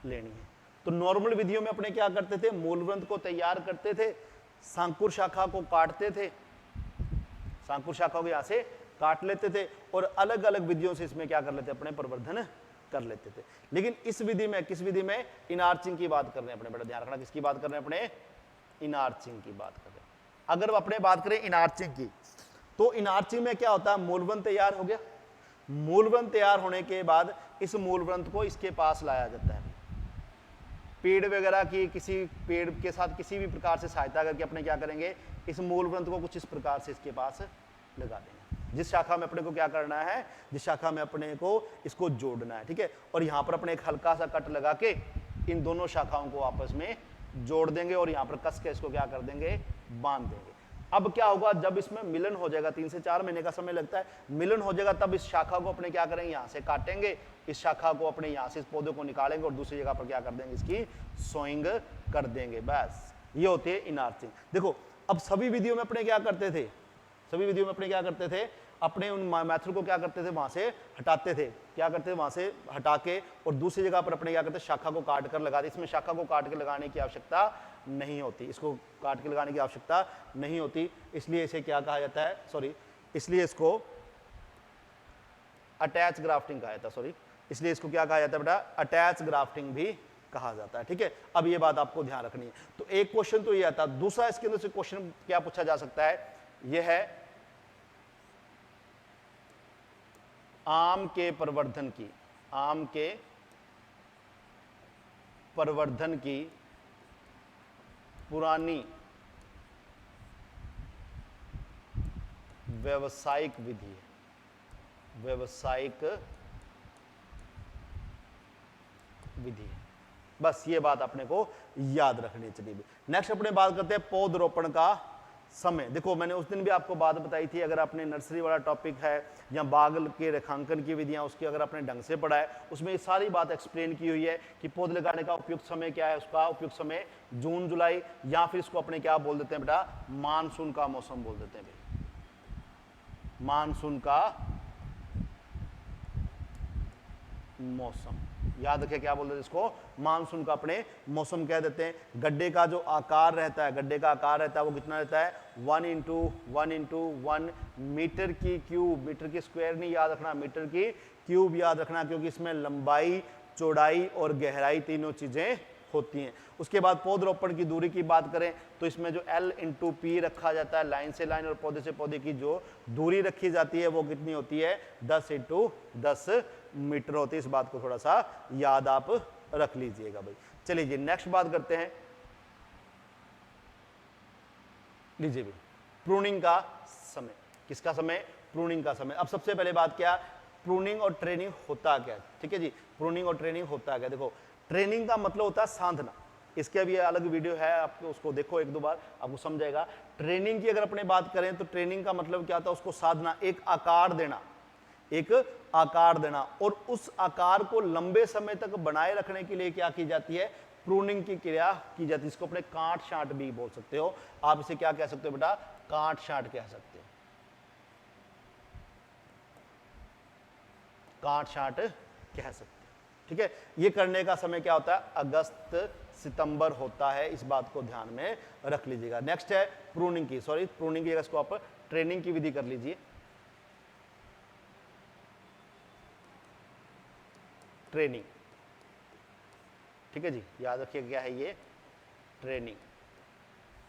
लेनी है। तो नॉर्मल विधियों में अपने क्या करते थे, मूल वृंत को तैयार करते थे, सांकुर शाखा को काटते थे, सांकुर शाखा को यहां से काट लेते थे, और अलग अलग विधियों से इसमें क्या कर लेते, अपने प्रवर्धन कर लेते थे। लेकिन इस विधि में, किस विधि में, इनार्चिंग की बात कर रहे हैं अपने, बड़ा ध्यान रखना, किसकी बात कर रहे हैं अपने, इनार्चिंग की बात कर रहे हैं। अगर अपने बात करें इनार्चिंग की, तो इनार्चिंग में क्या होता है, मूलवंत तैयार हो गया, मूलवंत तैयार होने के बाद इस मूलवंत को इसके पास लाया जाता है। पेड़ वगैरह की, किसी पेड़ के साथ किसी भी प्रकार से सहायता करके अपने क्या करेंगे, इस मूलवंत को कुछ इस प्रकार से इसके पास लगा देंगे। जिस शाखा में अपने को क्या करना है, जिस शाखा में अपने को इसको जोड़ना है, ठीक है। और यहाँ पर अपने एक हल्का सा कट लगा के इन दोनों शाखाओं को आपस में जोड़ देंगे, और यहाँ पर कस के इसको क्या कर देंगे, बांध देंगे। अब क्या होगा, जब इसमें मिलन हो जाएगा, 3 से 4 महीने का समय लगता है, मिलन हो जाएगा, तब इस शाखा को अपने क्या करेंगे, यहाँ से काटेंगे, इस शाखा को अपने यहाँ से इस पौधे को निकालेंगे और दूसरी जगह पर क्या कर देंगे, इसकी सोइंग कर देंगे। बस ये होती है इनार्चिंग। देखो अब सभी विधियों में अपने क्या करते थे, सभी विधियों में अपने क्या करते थे, अपने उन मैथड को क्या करते थे, वहां से हटाते थे, क्या करते थे, वहां से हटा के और दूसरी जगह पर अपने क्या करते, शाखा को काट कर लगाते। इसमें शाखा को काट के लगाने की आवश्यकता नहीं होती, इसको काट के लगाने की आवश्यकता नहीं होती, इसलिए इसे क्या कहा जाता है, सॉरी, इसलिए इसको अटैच ग्राफ्टिंग कहा जाता है, सॉरी, इसलिए इसको क्या कहा जाता है बेटा, अटैच ग्राफ्टिंग भी कहा जाता है। ठीक है, अब ये बात आपको ध्यान रखनी है। तो एक क्वेश्चन तो ये आता है, दूसरा इसके अंदर से क्वेश्चन क्या पूछा जा सकता है, ये है आम के प्रवर्धन की, आम के प्रवर्धन की पुरानी व्यावसायिक विधि है, व्यावसायिक विधि है। बस ये बात अपने को याद रखनी चाहिए। नेक्स्ट अपने बात करते हैं पौधरोपण का समय। देखो मैंने उस दिन भी आपको बात बताई थी, अगर आपने नर्सरी वाला टॉपिक है या बाग के रेखांकन की विधियां, उसकी अगर आपने ढंग से पढ़ा है, उसमें ये सारी बात एक्सप्लेन की हुई है कि पौधे लगाने का उपयुक्त समय क्या है। उसका उपयुक्त समय जून जुलाई, या फिर इसको अपने क्या बोल देते हैं बेटा, मानसून का मौसम बोल देते हैं भाई, मानसून का मौसम। याद रखें क्या बोल देते हैं इसको, मानसून का अपने मौसम कह देते हैं। गड्ढे का जो आकार रहता है, गड्ढे का आकार रहता है वो कितना रहता है, 1 × 1 मीटर की क्यूब, मीटर की स्क्वायर नहीं याद रखना, मीटर की क्यूब याद रखना, क्योंकि इसमें लंबाई, चौड़ाई और गहराई तीनों चीजें होती हैं। उसके बाद पौधरोपण की दूरी की बात करें तो इसमें जो L × P रखा जाता है, लाइन से लाइन और पौधे से पौधे की जो दूरी रखी जाती है वो कितनी होती है, 10 × 10 मीटर होती है। इस बात को थोड़ा सा याद आप रख लीजिएगा भाई। चलिए जी नेक्स्ट बात करते हैं, लीजिए भाई, प्रूनिंग का समय। किसका समय, प्रूनिंग का समय। अब सबसे पहले बात क्या, प्रूनिंग और ट्रेनिंग होता क्या, ठीक है जी, प्रूनिंग और ट्रेनिंग होता क्या। देखो ट्रेनिंग का मतलब होता है साधना, इसके अभी अलग वीडियो है, आपको उसको देखो एक दो बार, आपको समझाएगा। ट्रेनिंग की अगर अपने बात करें तो ट्रेनिंग का मतलब क्या होता है, उसको साधना, एक आकार देना, एक आकार देना, और उस आकार को लंबे समय तक बनाए रखने के लिए क्या की जाती है, प्रूनिंग की क्रिया की जाती है। इसको अपने काट छांट भी बोल सकते हो आप, इसे क्या कह सकते हो बेटा, काट छांट कह सकते हो, काट छांट कह सकते हो। ठीक है, ये करने का समय क्या होता है, अगस्त सितंबर होता है, इस बात को ध्यान में रख लीजिएगा। नेक्स्ट है प्रूनिंग की, सॉरी प्रूनिंग की जगह इसको आप ट्रेनिंग की विधि कर लीजिए। ट्रेनिंग, ठीक है जी, याद रखिए क्या है ये, ट्रेनिंग।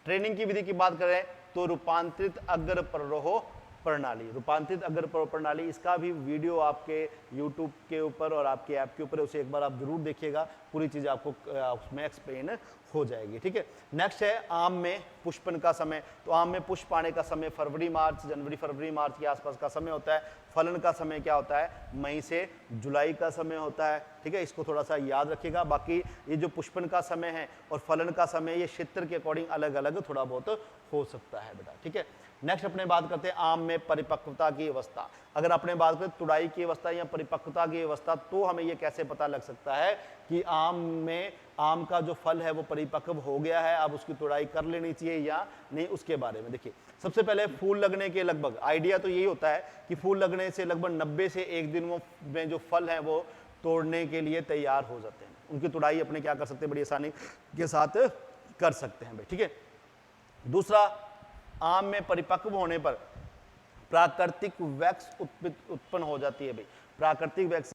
ट्रेनिंग की विधि की बात करें तो रूपांतरित अग्र प्ररोह प्रणाली, रूपांतरित अग्र प्ररोह प्रणाली, इसका भी वीडियो आपके YouTube के ऊपर और आपके ऐप के ऊपर, उसे एक बार आप जरूर देखिएगा, पूरी चीज आपको उसमें एक्सप्लेन हो जाएगी। ठीक है, नेक्स्ट है आम में पुष्पन का समय। तो आम में पुष्प आने का समय फरवरी मार्च, जनवरी फरवरी मार्च के आसपास का समय होता है। फलन का समय क्या होता है, मई से जुलाई का समय होता है। ठीक है, इसको थोड़ा सा याद रखिएगा। बाकी ये जो पुष्पन का समय है और फलन का समय, ये क्षेत्र के अकॉर्डिंग अलग अलग थोड़ा बहुत हो सकता है बेटा। ठीक है, नेक्स्ट अपने बात करते हैं आम में परिपक्वता की अवस्था। अगर अपने बात करें तुड़ाई की अवस्था या परिपक्वता की अवस्था, तो हमें यह कैसे पता लग सकता है कि आम में, आम का जो फल है वो परिपक्व हो गया है, अब उसकी तुड़ाई कर लेनी चाहिए या नहीं, उसके बारे में देखिए। सबसे पहले फूल लगने के लगभग, आइडिया तो यही होता है कि फूल लगने से लगभग 90 से 1 दिन में जो फल है वो तोड़ने के लिए तैयार हो जाते हैं। उनकी तुड़ाई अपने क्या कर सकते हैं, बड़ी आसानी के साथ कर सकते हैं भाई। ठीक है, दूसरा, आम में परिपक्व होने पर प्राकृतिक वैक्स उत्पन्न हो जाती है भाई। प्राकृतिक वैक्स,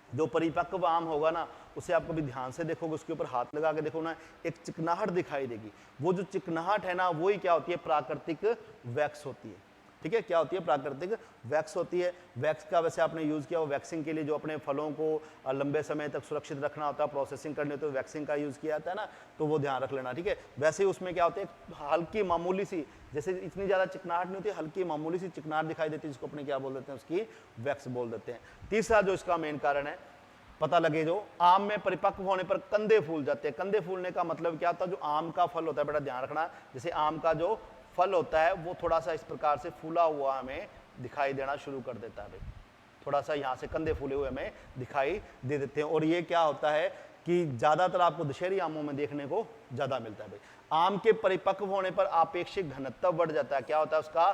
जो परिपक्व आम होगा ना, उसे आप कभी ध्यान से देखोगे, उसके ऊपर हाथ लगा के देखो ना, एक चिकनाहट दिखाई देगी। वो जो चिकनाहट है ना, वही क्या होती है, प्राकृतिक वैक्स होती है। ठीक है, क्या होती है, प्राकृतिक वैक्स होती है। वैक्स का वैसे आपने यूज किया, वैक्सिंग के लिए जो अपने फलों को लंबे समय तक सुरक्षित रखना होता है, प्रोसेसिंग करनी होती है, तो वैक्सिंग का यूज किया जाता है ना, तो वो ध्यान रख लेना। ठीक है, वैसे ही उसमें क्या होता है, हल्की मामूली सी, जैसे इतनी ज्यादा चिकनाहट नहीं होती, हल्की मामूली सी चिकनाहट दिखाई देती है, जिसको अपने क्या बोल देते हैं, उसकी वैक्स बोल देते हैं। तीसरा जो इसका मेन कारण है, पता लगे, जो आम में परिपक्व होने पर कंधे फूल जाते हैं। कंधे फूलने का मतलब क्या होता है, जो आम का फल होता है बेटा ध्यान रखना, जैसे आम का जो फल होता है वो थोड़ा सा इस प्रकार से फूला हुआ हमें दिखाई देना शुरू कर देता है भाई, थोड़ा सा यहाँ से कंधे फूले हुए हमें दिखाई दे देते हैं। और ये क्या होता है, कि ज्यादातर आपको दशहरी आमों में देखने को ज्यादा मिलता है भाई। आम के परिपक्व होने पर आपेक्षिक घनत्व बढ़ जाता है। क्या होता है, उसका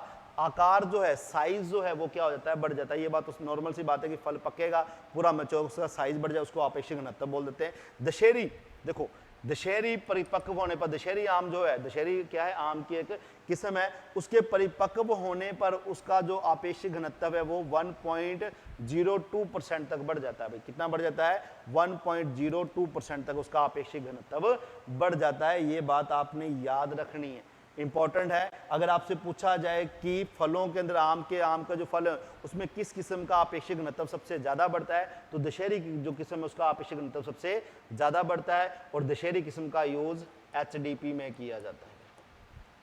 आकार जो है, साइज जो है वो क्या हो जाता है, बढ़ जाता है। ये बात तो नॉर्मल सी बात है कि फल पकेगा, पूरा मैच्योर, उसका साइज बढ़ जाए, उसको आपेक्षिक घनत्व बोल देते हैं। दशहरी, देखो दशहरी परिपक्व होने पर, दशहरी आम जो है, दशहरी क्या है, आम की एक किस्म है, उसके परिपक्व होने पर उसका जो आपेक्षिक घनत्व है वो 1.02% तक बढ़ जाता है भाई। कितना बढ़ जाता है, 1.02% तक उसका आपेक्षिक घनत्व बढ़ जाता है। ये बात आपने याद रखनी है, इंपॉर्टेंट है। अगर आपसे पूछा जाए कि फलों के अंदर आम का जो फल है उसमें किस किस्म का आपेक्षिक घनत्व सबसे ज्यादा बढ़ता है, तो दशहरी की जो किस्म है उसका आपेक्षिक घनत्व सबसे ज्यादा बढ़ता है, और दशहरी किस्म का यूज HDP में किया जाता है।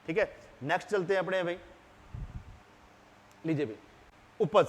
ठीक है, नेक्स्ट चलते हैं अपने भाई, लीजिए भाई, उपज।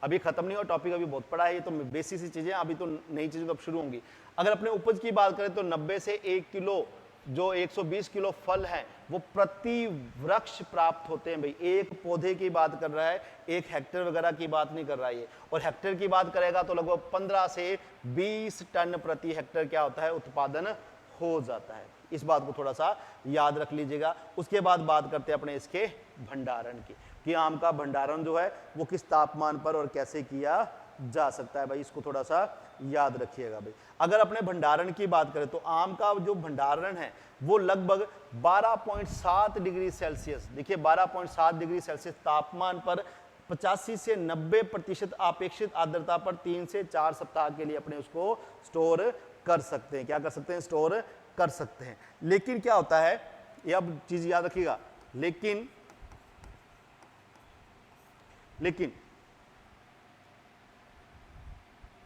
अभी खत्म नहीं हुआ टॉपिक, अभी बहुत पड़ा है, ये तो बेसिक सी चीजें, अभी तो नई चीजें तो अब शुरू होंगी। अगर अपने उपज की बात करें तो 90 से 1 किलो, जो 120 किलो फल है वो प्रति वृक्ष प्राप्त होते हैं भाई। एक पौधे की बात कर रहा है, एक हेक्टेयर वगैरह की बात नहीं कर रहा है ये। और हेक्टेयर की बात करेगा तो लगभग 15 से 20 टन प्रति हेक्टेयर क्या होता है, उत्पादन हो जाता है। इस बात को थोड़ा सा याद रख लीजिएगा। उसके बाद बात करते हैं अपने इसके भंडारण की, कि आम का भंडारण जो है वो किस तापमान पर और कैसे किया जा सकता है भाई, इसको थोड़ा सा याद रखिएगा भाई। अगर अपने भंडारण की बात करें तो आम का जो भंडारण है वो लगभग 12.7 डिग्री सेल्सियस, देखिए 12.7 डिग्री सेल्सियस तापमान पर 85 से 90% अपेक्षित आर्द्रता पर 3 से 4 सप्ताह के लिए अपने उसको स्टोर कर सकते हैं। क्या कर सकते हैं, स्टोर कर सकते हैं। लेकिन क्या होता है, ये अब चीज याद रखिएगा, लेकिन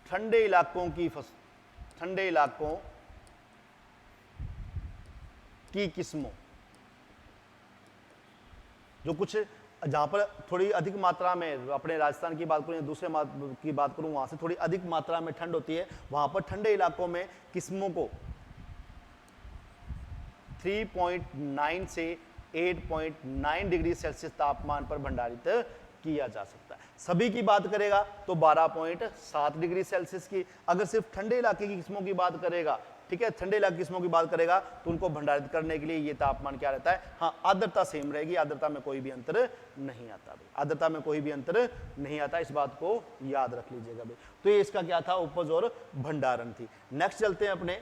ठंडे इलाकों की किस्मों, जो कुछ जहां पर थोड़ी अधिक मात्रा में, अपने राजस्थान की बात करूं या दूसरे की बात करूं, वहां से थोड़ी अधिक मात्रा में ठंड होती है, वहां पर ठंडे इलाकों में किस्मों को 3.9 से 8.9 डिग्री सेल्सियस तापमान पर भंडारित किया जा सकता है। सभी की बात करेगा तो 12.7 डिग्री सेल्सियस की। अगर सिर्फ ठंडे इलाके की किस्मों की बात करेगा, ठीक है, ठंडे इलाके की किस्मों की बात करेगा तो उनको भंडारित करने के लिए ये तापमान क्या रहता है, हाँ आर्द्रता सेम रहेगी, आर्द्रता में कोई भी अंतर नहीं आता भाई, आर्द्रता में कोई भी अंतर नहीं आता, इस बात को याद रख लीजिएगा भाई। तो ये इसका क्या था, उपज और भंडारण थी। नेक्स्ट चलते हैं अपने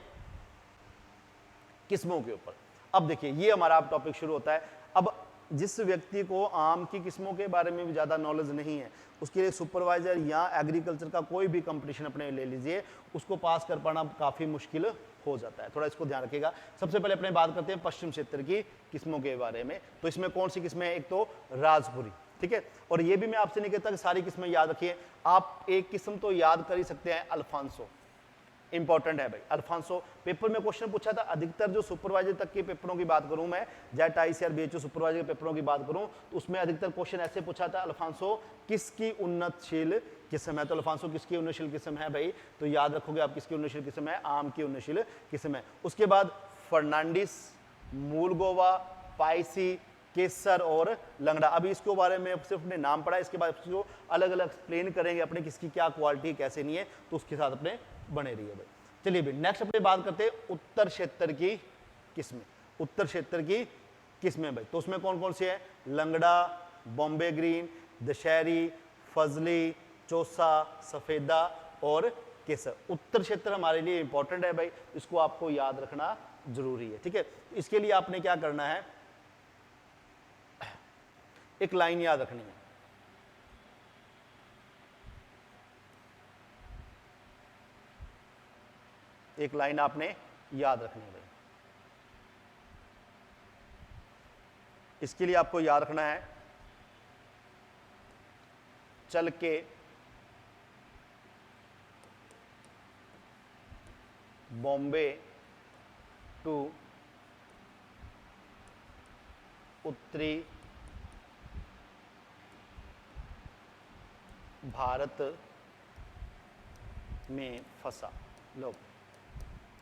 किस्मों के ऊपर। अब देखिए ये हमारा अब टॉपिक शुरू होता है। अब जिस व्यक्ति को आम की किस्मों के बारे में भी ज़्यादा नॉलेज नहीं है, उसके लिए सुपरवाइजर या एग्रीकल्चर का कोई भी कंपटीशन अपने ले लीजिए, उसको पास कर पाना काफ़ी मुश्किल हो जाता है। थोड़ा इसको ध्यान रखिएगा। सबसे पहले अपने बात करते हैं पश्चिम क्षेत्र की किस्मों के बारे में। तो इसमें कौन सी किस्में हैं, एक तो राजपुरी, ठीक है, और ये भी मैं आपसे नहीं कहता कि सारी किस्में याद रखिए, आप एक किस्म तो याद कर ही सकते हैं, अल्फांसो इंपॉर्टेंट है भाई। अल्फांसो पेपर में क्वेश्चन पूछा था, अधिकतर जो सुपरवाइजर तक के पेपरों की बात करूं मैं, जेट आईसीआर बीएचयू सुपरवाइजर के पेपरों की बात करूं, तो उसमें अधिकतर क्वेश्चन ऐसे पूछा था, अल्फांसो किसकी उन्नतशील किस्म है। तो अल्फांसो किसकी उन्नतशील किस्म है भाई, तो याद रखोगे आप किसकी उन्नतशील किस्म है, आम की उन्नतशील किस्म है। उसके बाद फर्नांडिस, मूलगोवा, पाइसी, केसर और लंगड़ा। अभी इसके बारे में सिर्फ अपने नाम पढ़ा, इसके बाद इसको अलग अलग एक्सप्लेन करेंगे अपने किसकी क्या क्वालिटी कैसे नहीं है, तो उसके साथ अपने बने रहिए भाई। चलिए भाई नेक्स्ट अपने बात करते हैं उत्तर क्षेत्र की किस्में। उत्तर क्षेत्र की किस्में भाई, तो उसमें कौन कौन सी है, लंगड़ा, बॉम्बे ग्रीन, दशहरी, फजली, चौसा, सफेदा और केसर। उत्तर क्षेत्र हमारे लिए इंपॉर्टेंट है भाई, इसको आपको याद रखना जरूरी है, ठीक है। इसके लिए आपने क्या करना है, एक लाइन याद रखनी है, एक लाइन आपने याद रखनी है भाई। इसके लिए आपको याद रखना है, चल के बॉम्बे टू उत्तरी भारत में फंसा। लो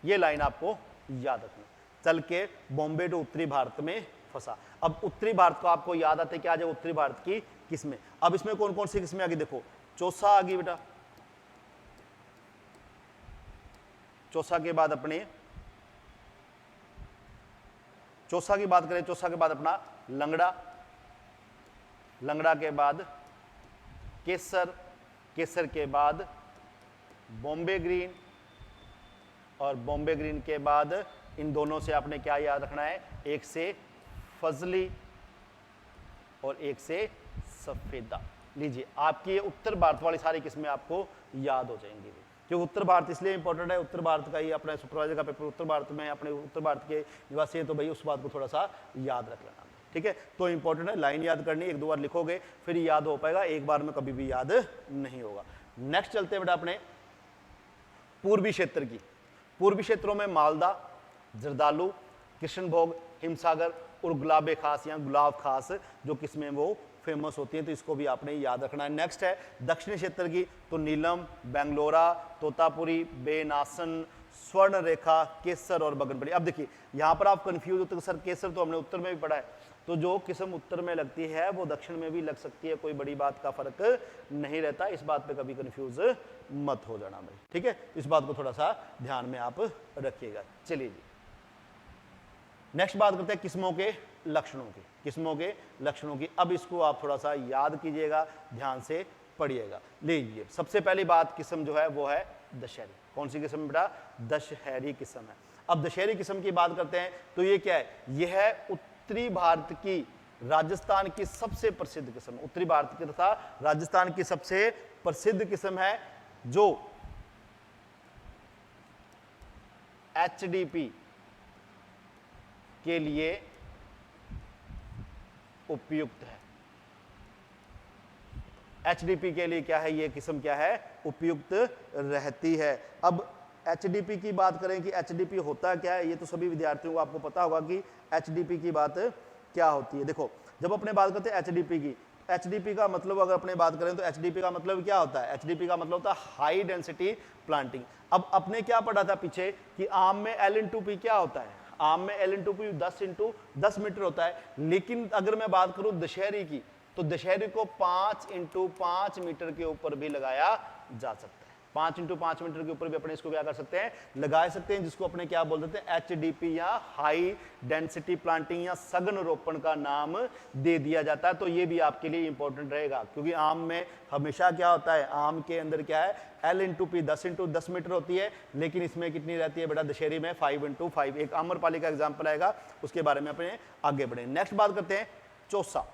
ये लाइन आपको याद रखना, चल के बॉम्बे टू उत्तरी भारत में फंसा। अब उत्तरी भारत को आपको याद आते क्या, जो उत्तरी भारत की किस्में। अब इसमें कौन कौन सी किस्में आ गई, देखो चौसा आ गई बेटा, चौसा के बाद अपने चौसा की बात करें, चौसा के बाद अपना लंगड़ा, लंगड़ा के बाद केसर, केसर के बाद बॉम्बे ग्रीन, और बॉम्बे ग्रीन के बाद इन दोनों से आपने क्या याद रखना है, एक से फजली और एक से सफेदा। लीजिए आपकी उत्तर भारत वाली सारी किस्में आपको याद हो जाएंगी, क्योंकि उत्तर भारत इसलिए इंपॉर्टेंट है, उत्तर भारत का ही अपना सुपरवाइजर का पेपर उत्तर भारत में, अपने उत्तर भारत के निवासी है, तो भाई उस बात को थोड़ा सा याद रख लेना, ठीक है। तो इंपॉर्टेंट है, लाइन याद करनी, एक दो बार लिखोगे फिर याद हो पाएगा, एक बार में कभी भी याद नहीं होगा। नेक्स्ट चलते हैं बेटा अपने पूर्वी क्षेत्र की। पूर्वी क्षेत्रों में मालदा, जर्दालू, कृष्णभोग, हिमसागर और गुलाबे खास या गुलाब खास जो किस्में वो फेमस होती हैं, तो इसको भी आपने याद रखना है। नेक्स्ट है दक्षिणी क्षेत्र की, तो नीलम, बेंगलोरा, तोतापुरी, बेनासन, स्वर्ण रेखा, केसर और बगनपली। अब देखिए यहाँ पर आप कंफ्यूज होते हैं, सर केसर तो हमने उत्तर में भी पढ़ा है, तो जो किस्म उत्तर में लगती है वो दक्षिण में भी लग सकती है, कोई बड़ी बात का फर्क नहीं रहता, इस बात पे कभी कंफ्यूज मत हो जाना भाई, ठीक है। इस बात को थोड़ा सा ध्यान में आप रखिएगा। चलिए जी नेक्स्ट बात करते हैं किस्मों के लक्षणों की, किस्मों के लक्षणों की। अब इसको आप थोड़ा सा याद कीजिएगा, ध्यान से पढ़िएगा। लीजिए सबसे पहली बात किस्म जो है वो है दशहरी। कौन सी किस्म बेटा? दशहरी किस्म है। अब दशहरी किस्म की बात करते हैं तो ये क्या है, यह है उत्तरी भारत की, राजस्थान की सबसे प्रसिद्ध किस्म, उत्तरी भारत की तथा राजस्थान की सबसे प्रसिद्ध किस्म है, जो एचडीपी के लिए उपयुक्त है। एचडीपी के लिए क्या है, ये किस्म क्या है, उपयुक्त रहती है। अब एचडीपी की बात करें कि एचडीपी होता क्या है, ये तो सभी विद्यार्थियों को आपको पता होगा कि एचडीपी की बात क्या होती है। देखो जब अपने बात करते हैं एचडीपी की, एचडीपी का मतलब अगर अपने बात करें तो एचडीपी का मतलब क्या होता है, एचडीपी का मतलब होता है हाई डेंसिटी प्लांटिंग। अब अपने क्या पढ़ा था पीछे कि आम में L/P क्या होता है, आम में L/P 10 मीटर होता है, लेकिन अगर मैं बात करूं दशहरी की, तो दशहरी को 5x5 मीटर के ऊपर भी लगाया जा सकता है। 5x5 मीटर के ऊपर भी अपने इसको क्या कर सकते हैं, लगा सकते हैं, जिसको अपने क्या बोल देते हैं, एचडीपी या हाई डेंसिटी प्लांटिंग या सघन रोपण का नाम दे दिया जाता है। तो ये भी आपके लिए इंपॉर्टेंट रहेगा, क्योंकि आम में हमेशा क्या होता है, आम के अंदर क्या है, L/P 10x10 मीटर होती है, लेकिन इसमें कितनी रहती है बेटा, दशहरी में 5x5। एक आम्रपाली का एग्जाम्पल आएगा, उसके बारे में अपने आगे बढ़े। नेक्स्ट बात करते हैं चौसा।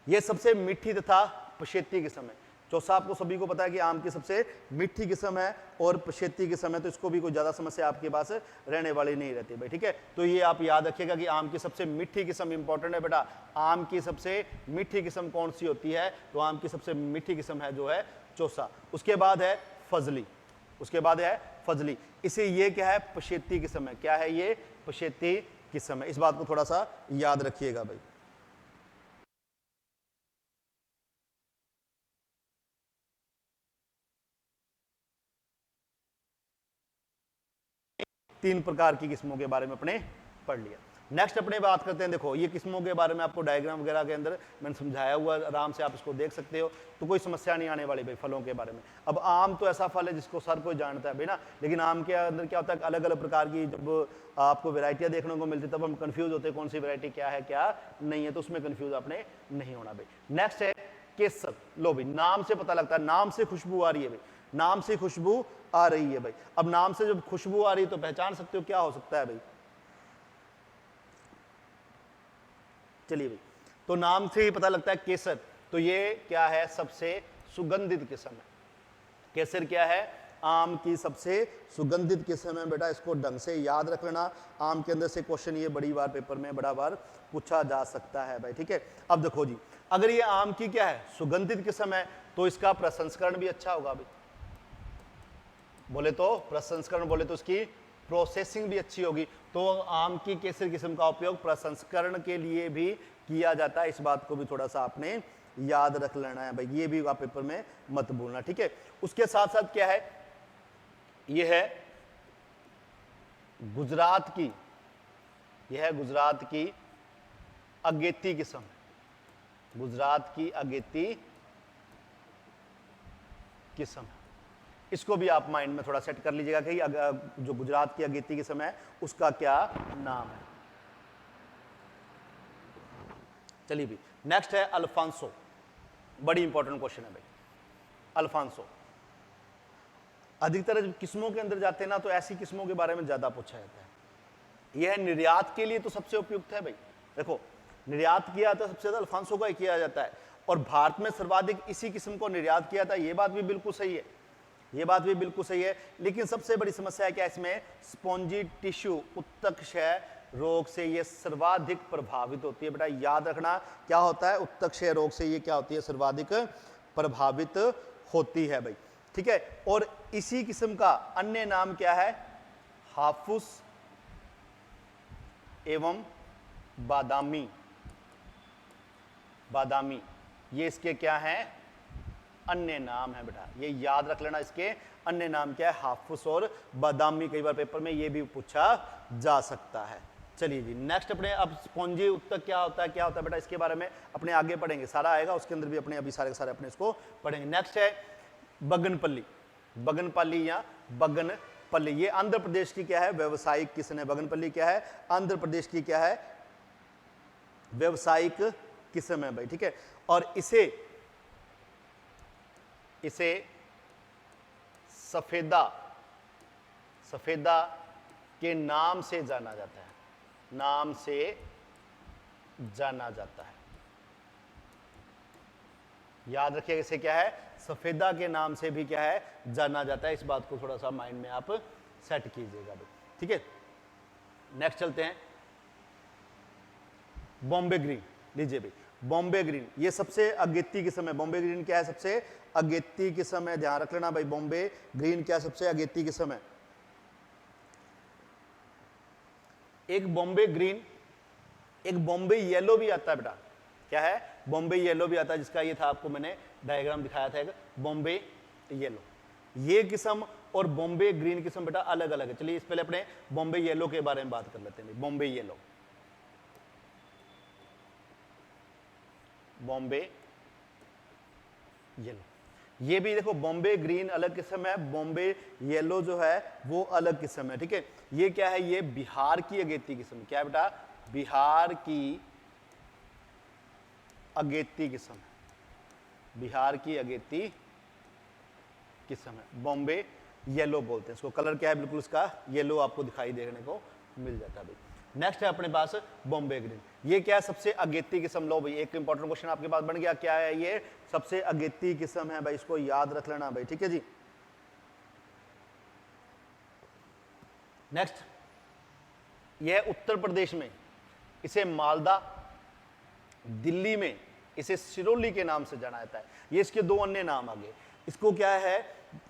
यह सबसे मीठी तथा पछेती किस्म है। चौसा आपको सभी को पता है कि आम की सबसे मीठी किस्म है और पछेती किस्म है, तो इसको भी कोई ज्यादा समस्या आपके पास रहने वाली नहीं रहती भाई, ठीक है। तो ये आप याद रखिएगा कि आम की सबसे मीठी किस्म इंपॉर्टेंट है बेटा। आम की सबसे मीठी किस्म कौन सी होती है, तो आम की सबसे मीठी किस्म है जो है चौसा। उसके बाद है फजली, उसके बाद है फजली। इसे ये क्या है, पछेती किस्म है। क्या है ये, पछेती किस्म है। इस बात को थोड़ा सा याद रखिएगा भाई। तीन प्रकार की किस्मों के बारे में अपने पढ़ लिया। नेक्स्ट अपने बात करते हैं, देखो ये किस्मों के बारे में आपको डायग्राम वगैरह के अंदर मैंने समझाया हुआ, आराम से आप इसको देख सकते हो, तो कोई समस्या नहीं आने वाली भाई फलों के बारे में। अब आम तो ऐसा फल है जिसको सर कोई जानता है भाई ना, लेकिन आम के अंदर क्या होता है, अलग अलग प्रकार की जब आपको वेराइटियां देखने को मिलती है तब हम कंफ्यूज होते हैं कौन सी वेराइटी क्या है क्या नहीं है, तो उसमें कंफ्यूज आपने नहीं होना भाई। नेक्स्ट है केसर। लो भाई नाम से पता लगता है, नाम से खुशबू आ रही है भाई, नाम से खुशबू आ रही है भाई। अब नाम से जब खुशबू आ रही है तो पहचान सकते हो क्या हो सकता है भाई, चलिए भाई, तो नाम से ही पता लगता है केसर, तो ये क्या है, सबसे सुगंधित किस्म है। केसर क्या है, आम की सबसे सुगंधित किस्म है बेटा, इसको ढंग से याद रख लेना। आम के अंदर से क्वेश्चन ये बड़ी बार पेपर में बड़ा बार पूछा जा सकता है भाई, ठीक है। अब देखो जी, अगर ये आम की क्या है, सुगंधित किस्म है, तो इसका प्रसंस्करण भी अच्छा होगा भाई, बोले तो प्रसंस्करण, बोले तो इसकी प्रोसेसिंग भी अच्छी होगी। तो आम की केसर किस्म का उपयोग प्रसंस्करण के लिए भी किया जाता है, इस बात को भी थोड़ा सा आपने याद रख लेना है भाई, ये भी आप पेपर में मत भूलना, ठीक है। उसके साथ साथ क्या है, ये है गुजरात की, यह है गुजरात की अगेती किस्म, गुजरात की अगेती किस्म। इसको भी आप माइंड में थोड़ा सेट कर लीजिएगा कि जो गुजरात की अगेती किस्म है उसका क्या नाम है। चलिए भी नेक्स्ट है अल्फांसो, बड़ी इंपॉर्टेंट क्वेश्चन है भाई। अल्फांसो अधिकतर जब किस्मों के अंदर जाते हैं ना तो ऐसी किस्मों के बारे में ज्यादा पूछा जाता है। यह निर्यात के लिए तो सबसे उपयुक्त है भाई। देखो निर्यात किया तो सबसे ज्यादा अल्फांसो का ही किया जाता है और भारत में सर्वाधिक इसी किस्म को निर्यात किया था। ये बात भी बिल्कुल सही है, ये बात भी बिल्कुल सही है। लेकिन सबसे बड़ी समस्या है क्या इसमें, स्पॉन्जी टिश्यू उत्तक क्षय रोग से ये सर्वाधिक प्रभावित होती है। बेटा याद रखना क्या होता है, उत्तक क्षय रोग से ये क्या होती है, सर्वाधिक प्रभावित होती है भाई। ठीक है, और इसी किस्म का अन्य नाम क्या है, हाफुस एवं बादामी। बादामी ये इसके क्या हैं, अन्य नाम है बेटा, ये याद रख लेना। इसके अन्य नाम क्या है, हाफुस और बादामी। कई बार पेपर में ये भी पूछा जा सकता है। चलिए जी नेक्स्ट अपने अब स्पॉन्जी उत्तक क्या होता है, क्या होता है बेटा, इसके बारे में अपने आगे पढ़ेंगे, सारा आएगा उसके अंदर भी अपने अभी सारे के सारे अपने इसको पढ़ेंगे। नेक्स्ट है बगनपल्ली। बगनपल्ली या बगनपल्ली ये आंध्र प्रदेश की क्या है, व्यवसायिक किस्म है। बगनपल्ली क्या है, आंध्र प्रदेश की क्या है, व्यवसायिक किस्म है भाई। ठीक है, और इसे सफेदा के नाम से जाना जाता है, नाम से जाना जाता है। याद रखिएगा इसे क्या है, सफेदा के नाम से भी क्या है, जाना जाता है। इस बात को थोड़ा सा माइंड में आप सेट कीजिएगा भाई। ठीक है, नेक्स्ट चलते हैं बॉम्बे ग्रीन। लीजिए भाई बॉम्बे ग्रीन ये सबसे अगेती किस्म है। बॉम्बे ग्रीन क्या है, सबसे अगेती किस्म है, ध्यान रख लेना भाई। बॉम्बे ग्रीन क्या सबसे अगेती किस्म है। एक बॉम्बे ग्रीन, एक बॉम्बे येलो भी आता है बेटा, क्या है, बॉम्बे येलो भी आता है, जिसका ये था आपको मैंने डायग्राम दिखाया था, एक बॉम्बे येलो। ये किस्म और बॉम्बे ग्रीन किस्म बेटा अलग अलग है। चलिए इस पहले अपने बॉम्बे येलो के बारे में बात कर लेते हैं। बॉम्बे येलो, बॉम्बे येलो, ये भी देखो बॉम्बे ग्रीन अलग किस्म है, बॉम्बे येलो जो है वो अलग किस्म है। ठीक है, ये क्या है, ये बिहार की अगेती किस्म। क्या है बेटा, बिहार की अगेती किस्म, बिहार की अगेती किस्म है, बॉम्बे येलो बोलते हैं इसको। कलर क्या है, बिल्कुल इसका येलो आपको दिखाई देने को मिल जाता है भाई। नेक्स्ट है अपने पास बॉम्बे ग्रीन, ये क्या है, सबसे अगेती किस्म। लो भाई एक इंपॉर्टेंट क्वेश्चन आपके पास बन गया, क्या है ये, सबसे अगेती किस्म है भाई, इसको याद रख लेना भाई। ठीक है जी, नेक्स्ट यह उत्तर प्रदेश में इसे मालदा, दिल्ली में इसे सिरोली के नाम से जाना जाता है। ये इसके दो अन्य नाम आगे, इसको क्या है,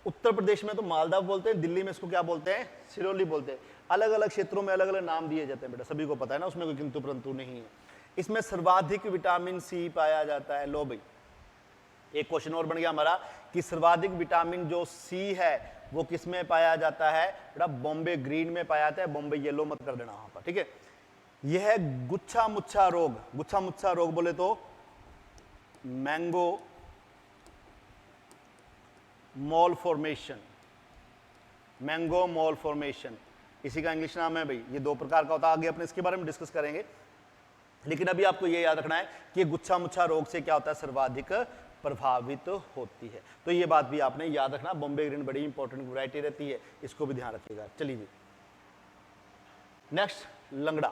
उत्तर प्रदेश में तो मालदा बोलते हैं, दिल्ली में इसको क्या बोलते हैं, सिरोली बोलते हैं। अलग अलग क्षेत्रों में अलग अलग नाम दिए जाते हैं बेटा, सभी को पता है ना, उसमें कोई किंतु परंतु नहीं है। इसमें सर्वाधिक विटामिन सी पाया जाता है। लो भाई एक क्वेश्चन और बन गया हमारा कि सर्वाधिक विटामिन जो सी है वो किस में पाया जाता है बेटा, बॉम्बे ग्रीन में पाया जाता है, बॉम्बे येलो मत कर देना वहां पर। ठीक है, यह है गुच्छा मुच्छा रोग। गुच्छा मुच्छा रोग बोले तो mango mall formation, mango mall formation इसी का इंग्लिश नाम है भाई। ये दो प्रकार का होता है, आगे अपने इसके बारे में डिस्कस करेंगे, लेकिन अभी आपको ये याद रखना है कि गुच्छा मुच्छा रोग से क्या होता है, सर्वाधिक प्रभावित होती है। तो ये बात भी आपने याद रखना, बॉम्बे ग्रीन बड़ी इंपॉर्टेंट वैरायटी रहती है, इसको भी ध्यान रखिएगा। चलिए जी नेक्स्ट लंगड़ा।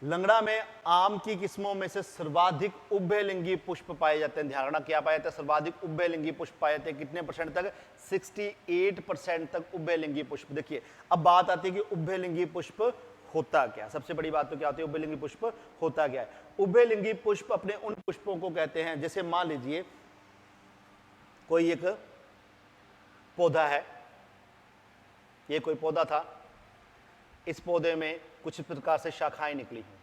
लंगड़ा में आम की किस्मों में से सर्वाधिक उभयलिंगी पुष्प पाए जाते हैं। ध्यान रखना क्या पाए जाते हैं, सर्वाधिक उभयलिंगी पुष्प पाए जाते हैं। कितने परसेंट तक, 68% तक उभयलिंगी पुष्प। देखिए अब बात आती है कि उभयलिंगी पुष्प होता क्या, सबसे बड़ी बात तो क्या होती है, उभयलिंगी पुष्प होता क्या है। उभयलिंगी पुष्प अपने उन पुष्पों को कहते हैं, जैसे मान लीजिए कोई एक पौधा है, ये कोई पौधा था, इस पौधे में कुछ प्रकार से शाखाएं निकली हैं।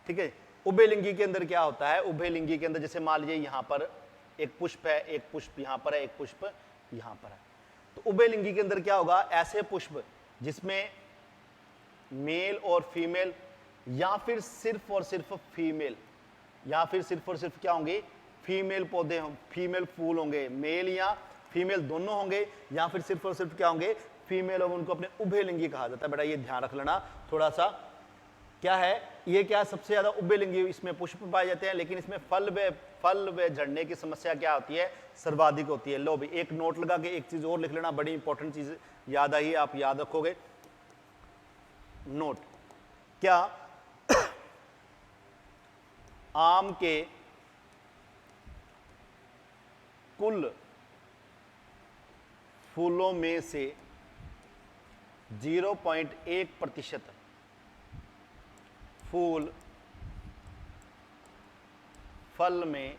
ठीक है, उभयलिंगी के अंदर क्या होता है, उभयलिंगी के अंदर जैसे मान लीजिए यहां पर एक पुष्प है, एक पुष्प यहां पर है, एक पुष्प यहां पर है, तो उभयलिंगी के अंदर क्या होगा, ऐसे पुष्प जिसमें मेल और फीमेल या फिर सिर्फ और सिर्फ फीमेल या फिर सिर्फ और सिर्फ क्या होंगे, फीमेल पौधे हों, फीमेल फूल होंगे, मेल या फीमेल दोनों होंगे, या फिर सिर्फ और सिर्फ क्या होंगे, फीमेल होंगे, उनको अपने उभयलिंगी कहा जाता है। बेटा ये ध्यान रख लेना थोड़ा सा। क्या है ये, क्या सबसे ज्यादा उभयलिंगी इसमें पुष्प पाए जाते हैं, लेकिन इसमें फल व झड़ने की समस्या क्या होती है, सर्वाधिक होती है। लो भी एक नोट लगा के एक चीज और लिख लेना, बड़ी इंपॉर्टेंट चीज याद आई, आप याद रखोगे। नोट, क्या आम के कुल फूलों में से 0.1% फूल फल में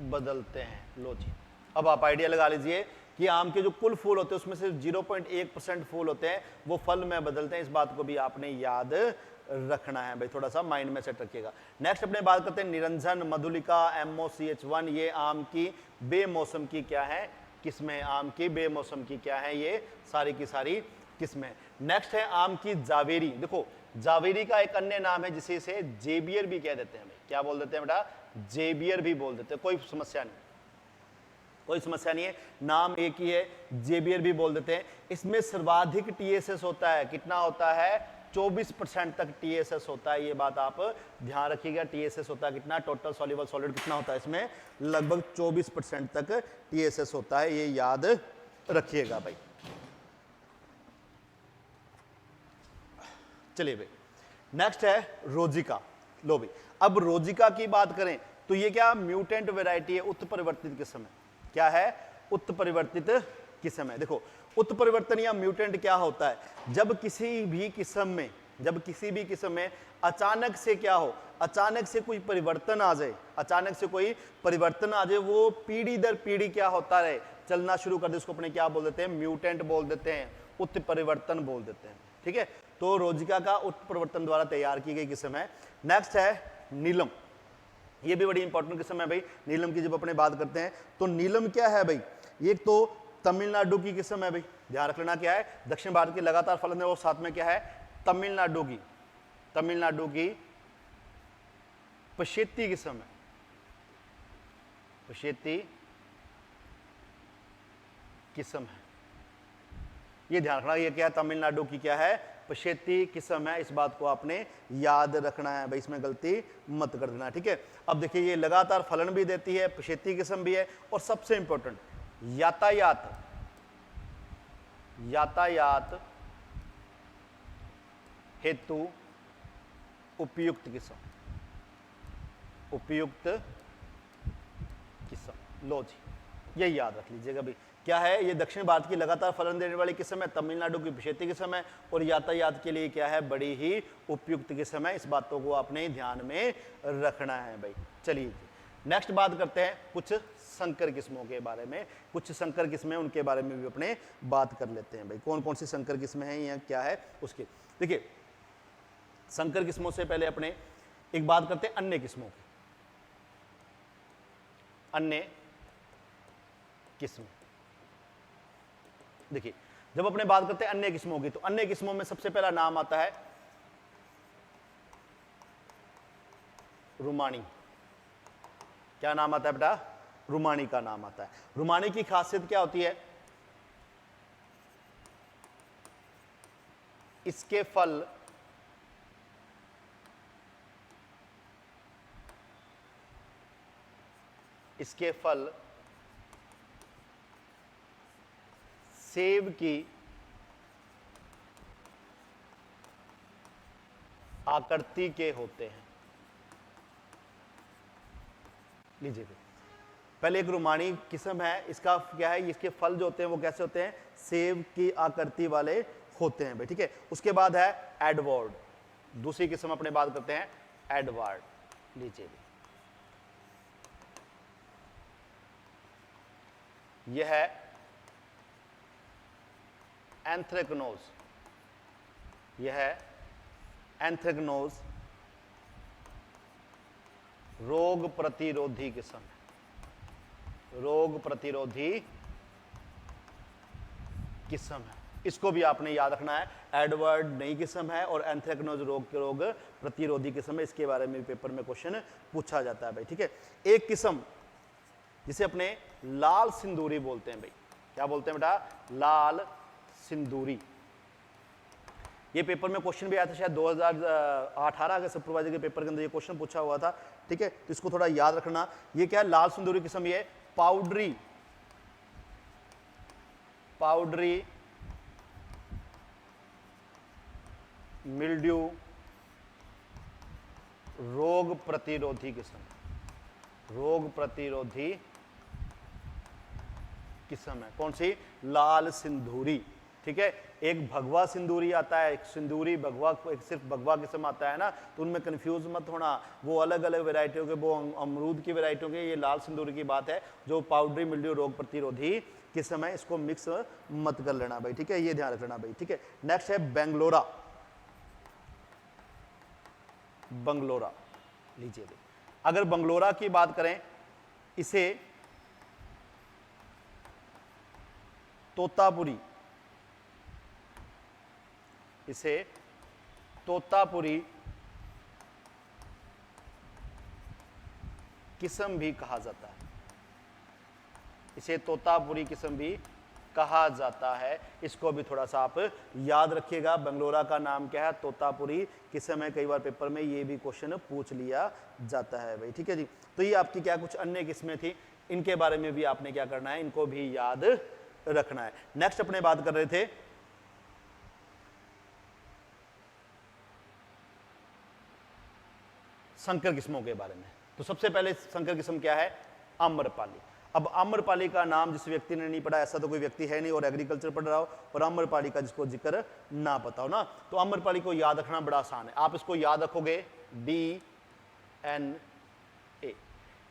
बदलते हैं। लो जी, अब आप आइडिया लगा लीजिए कि आम के जो कुल फूल होते हैं उसमें से 0.1% फूल होते हैं वो फल में बदलते हैं। इस बात को भी आपने याद रखना है भाई, थोड़ा सा माइंड में सेट रखिएगा। नेक्स्ट अपने बात करते हैं निरंजन, मधुलिका, MOCH1, ये आम की बेमौसम की क्या है, किस्में। आम की बेमौसम की क्या है, ये सारी की सारी किस्में। नेक्स्ट है आम की जावेरी। देखो जावेरी का एक अन्य नाम है जिसे इसे जेबियर भी कह देते हैं भाई। क्या बोल देते हैं बेटा, जेबियर भी बोल देते हैं, कोई समस्या नहीं, कोई समस्या नहीं है, नाम एक ही है, जेबियर भी बोल देते हैं। इसमें सर्वाधिक TSS होता है, कितना होता है, 24% तक TSS होता है। ये बात आप ध्यान रखिएगा, TSS होता है कितना, टोटल सॉल्युबल सॉलिड कितना होता है इसमें, लगभग 24% तक TSS होता है, ये याद रखिएगा भाई। चलिए भाई नेक्स्ट है रोजिका। लो भाई अब रोजिका की बात करें तो ये क्या म्यूटेंट वैरायटी है, उत्परिवर्तित किस्म है। क्या है, उत्परिवर्तित किस्म है। देखो उत्परिवर्तन या म्यूटेंट क्या होता है, जब किसी भी किस्म में अचानक से क्या हो, अचानक से कोई परिवर्तन आ जाए, अचानक से कोई परिवर्तन आ जाए, वो पीढ़ी दर पीढ़ी क्या होता रहे, चलना शुरू कर दे, उसको अपने क्या बोल देते हैं, म्यूटेंट बोल देते हैं, उत्परिवर्तन बोल देते हैं। ठीक है, तो रोजिका का उत्परिवर्तन द्वारा तैयार की गई किस्म है। नेक्स्ट है नीलम, ये भी बड़ी इंपॉर्टेंट किस्म है भाई। नीलम की जब अपने बात करते हैं तो नीलम क्या है भाई, ये तो तमिलनाडु की किस्म है भाई, ध्यान रख लेना। क्या है, दक्षिण भारत की लगातार फलन है, और साथ में क्या है, तमिलनाडु की पशेती किस्म है, पशेती किस्म है, ये ध्यान रखना। ये क्या है, तमिलनाडु की क्या है, पशेती किस्म है। इस बात को आपने याद रखना है भाई, इसमें गलती मत कर देना। ठीक है, अब देखिए ये लगातार फलन भी देती है, पशेती किस्म भी है, और सबसे इंपॉर्टेंट यातायात हेतु उपयुक्त किस्म। लो जी ये याद रख लीजिएगा भाई। क्या है, ये दक्षिण भारत की लगातार फलन देने वाली किस्म है, तमिलनाडु की पशेती किस्म है, और यातायात के लिए क्या है, बड़ी ही उपयुक्त किस्म है। इस बातों को आपने ध्यान में रखना है भाई। चलिए नेक्स्ट बात करते हैं कुछ संकर किस्मों के बारे में। कुछ संकर किस्में उनके बारे में भी अपने बात कर लेते हैं भाई, कौन कौन सी संकर किस्में हैं या क्या है उसके। देखिए संकर किस्मों से पहले अपने एक बात करते हैं अन्य किस्मों की। अन्य किस्म, देखिए जब अपने बात करते हैं अन्य किस्मों की, तो अन्य किस्मों में सबसे पहला नाम आता है रुमानी। क्या नाम आता है बेटा, रुमानी का नाम आता है। रुमानी की खासियत क्या होती है, इसके फल सेब की आकृति के होते हैं। लीजिए पहले एक रुमानी किस्म है, इसका क्या है, इसके फल जो होते हैं वो कैसे होते हैं, सेब की आकृति वाले होते हैं भाई। ठीक है, उसके बाद है एडवर्ड, दूसरी किस्म अपने बात करते हैं एडवर्ड। लीजिए यह है एंथ्रेक्नोज, यह है एंथ्रेक्नोज रोग प्रतिरोधी किस्म, रोग प्रतिरोधी किस्म है। इसको भी आपने याद रखना है। एडवर्ड नई किस्म है और एंथ्रेक्नोज रोग प्रतिरोधी किस्म है, इसके बारे में पेपर में क्वेश्चन पूछा जाता है भाई, ठीक है। एक किस्म जिसे अपने लाल सिंदूरी बोलते हैं भाई, क्या बोलते हैं बेटा, लाल सिंदूरी। ये पेपर में क्वेश्चन भी आया था शायद 2018 के सुपरवाइजर के पेपर के अंदर ये क्वेश्चन पूछा हुआ था, ठीक है। तो इसको थोड़ा याद रखना। ये क्या है, लाल सिंदूरी किस्म, ये पाउडरी मिल्ड्यू रोग प्रतिरोधी किस्म, रोग प्रतिरोधी किस्म है। कौन सी, लाल सिंदूरी, ठीक है। एक भगवा सिंदूरी आता है, एक सिंदूरी भगवा, एक सिर्फ भगवा किस्म आता है ना, तो उनमें कंफ्यूज मत होना, वो अलग अलग वैरायटियों के, वो अमरूद की वैरायटियों के, ये लाल सिंदूरी की बात है जो पाउडरी मिल्ड्यू रोग प्रतिरोधी किस्म है, इसको मिक्स मत कर लेना भाई, ठीक है, ये ध्यान रखना भाई, ठीक है। नेक्स्ट है बेंगलोरा, बंगलोरा लीजिए भाई। अगर बंगलोरा की बात करें, इसे तोतापुरी, इसे तोतापुरी किस्म भी कहा जाता है, इसे तोतापुरी किस्म भी कहा जाता है। इसको भी थोड़ा सा आप याद रखिएगा। बंगलोरा का नाम क्या है, तोतापुरी किस्म है। कई बार पेपर में ये भी क्वेश्चन पूछ लिया जाता है भाई, ठीक है जी। तो ये आपकी क्या कुछ अन्य किस्में थी, इनके बारे में भी आपने क्या करना है, इनको भी याद रखना है। नेक्स्ट अपने बात कर रहे थे संकर किस्मों के बारे में। तो सबसे पहले संकर किस्म क्या है, आम्रपाली। अब आम्रपाली का नाम जिस व्यक्ति ने नहीं पढ़ा, ऐसा तो कोई व्यक्ति है नहीं, और एग्रीकल्चर पढ़ रहा हो और आम्रपाली का जिसको जिक्र ना पता हो ना, तो आम्रपाली को याद रखना बड़ा आसान है। आप इसको याद रखोगे DNA,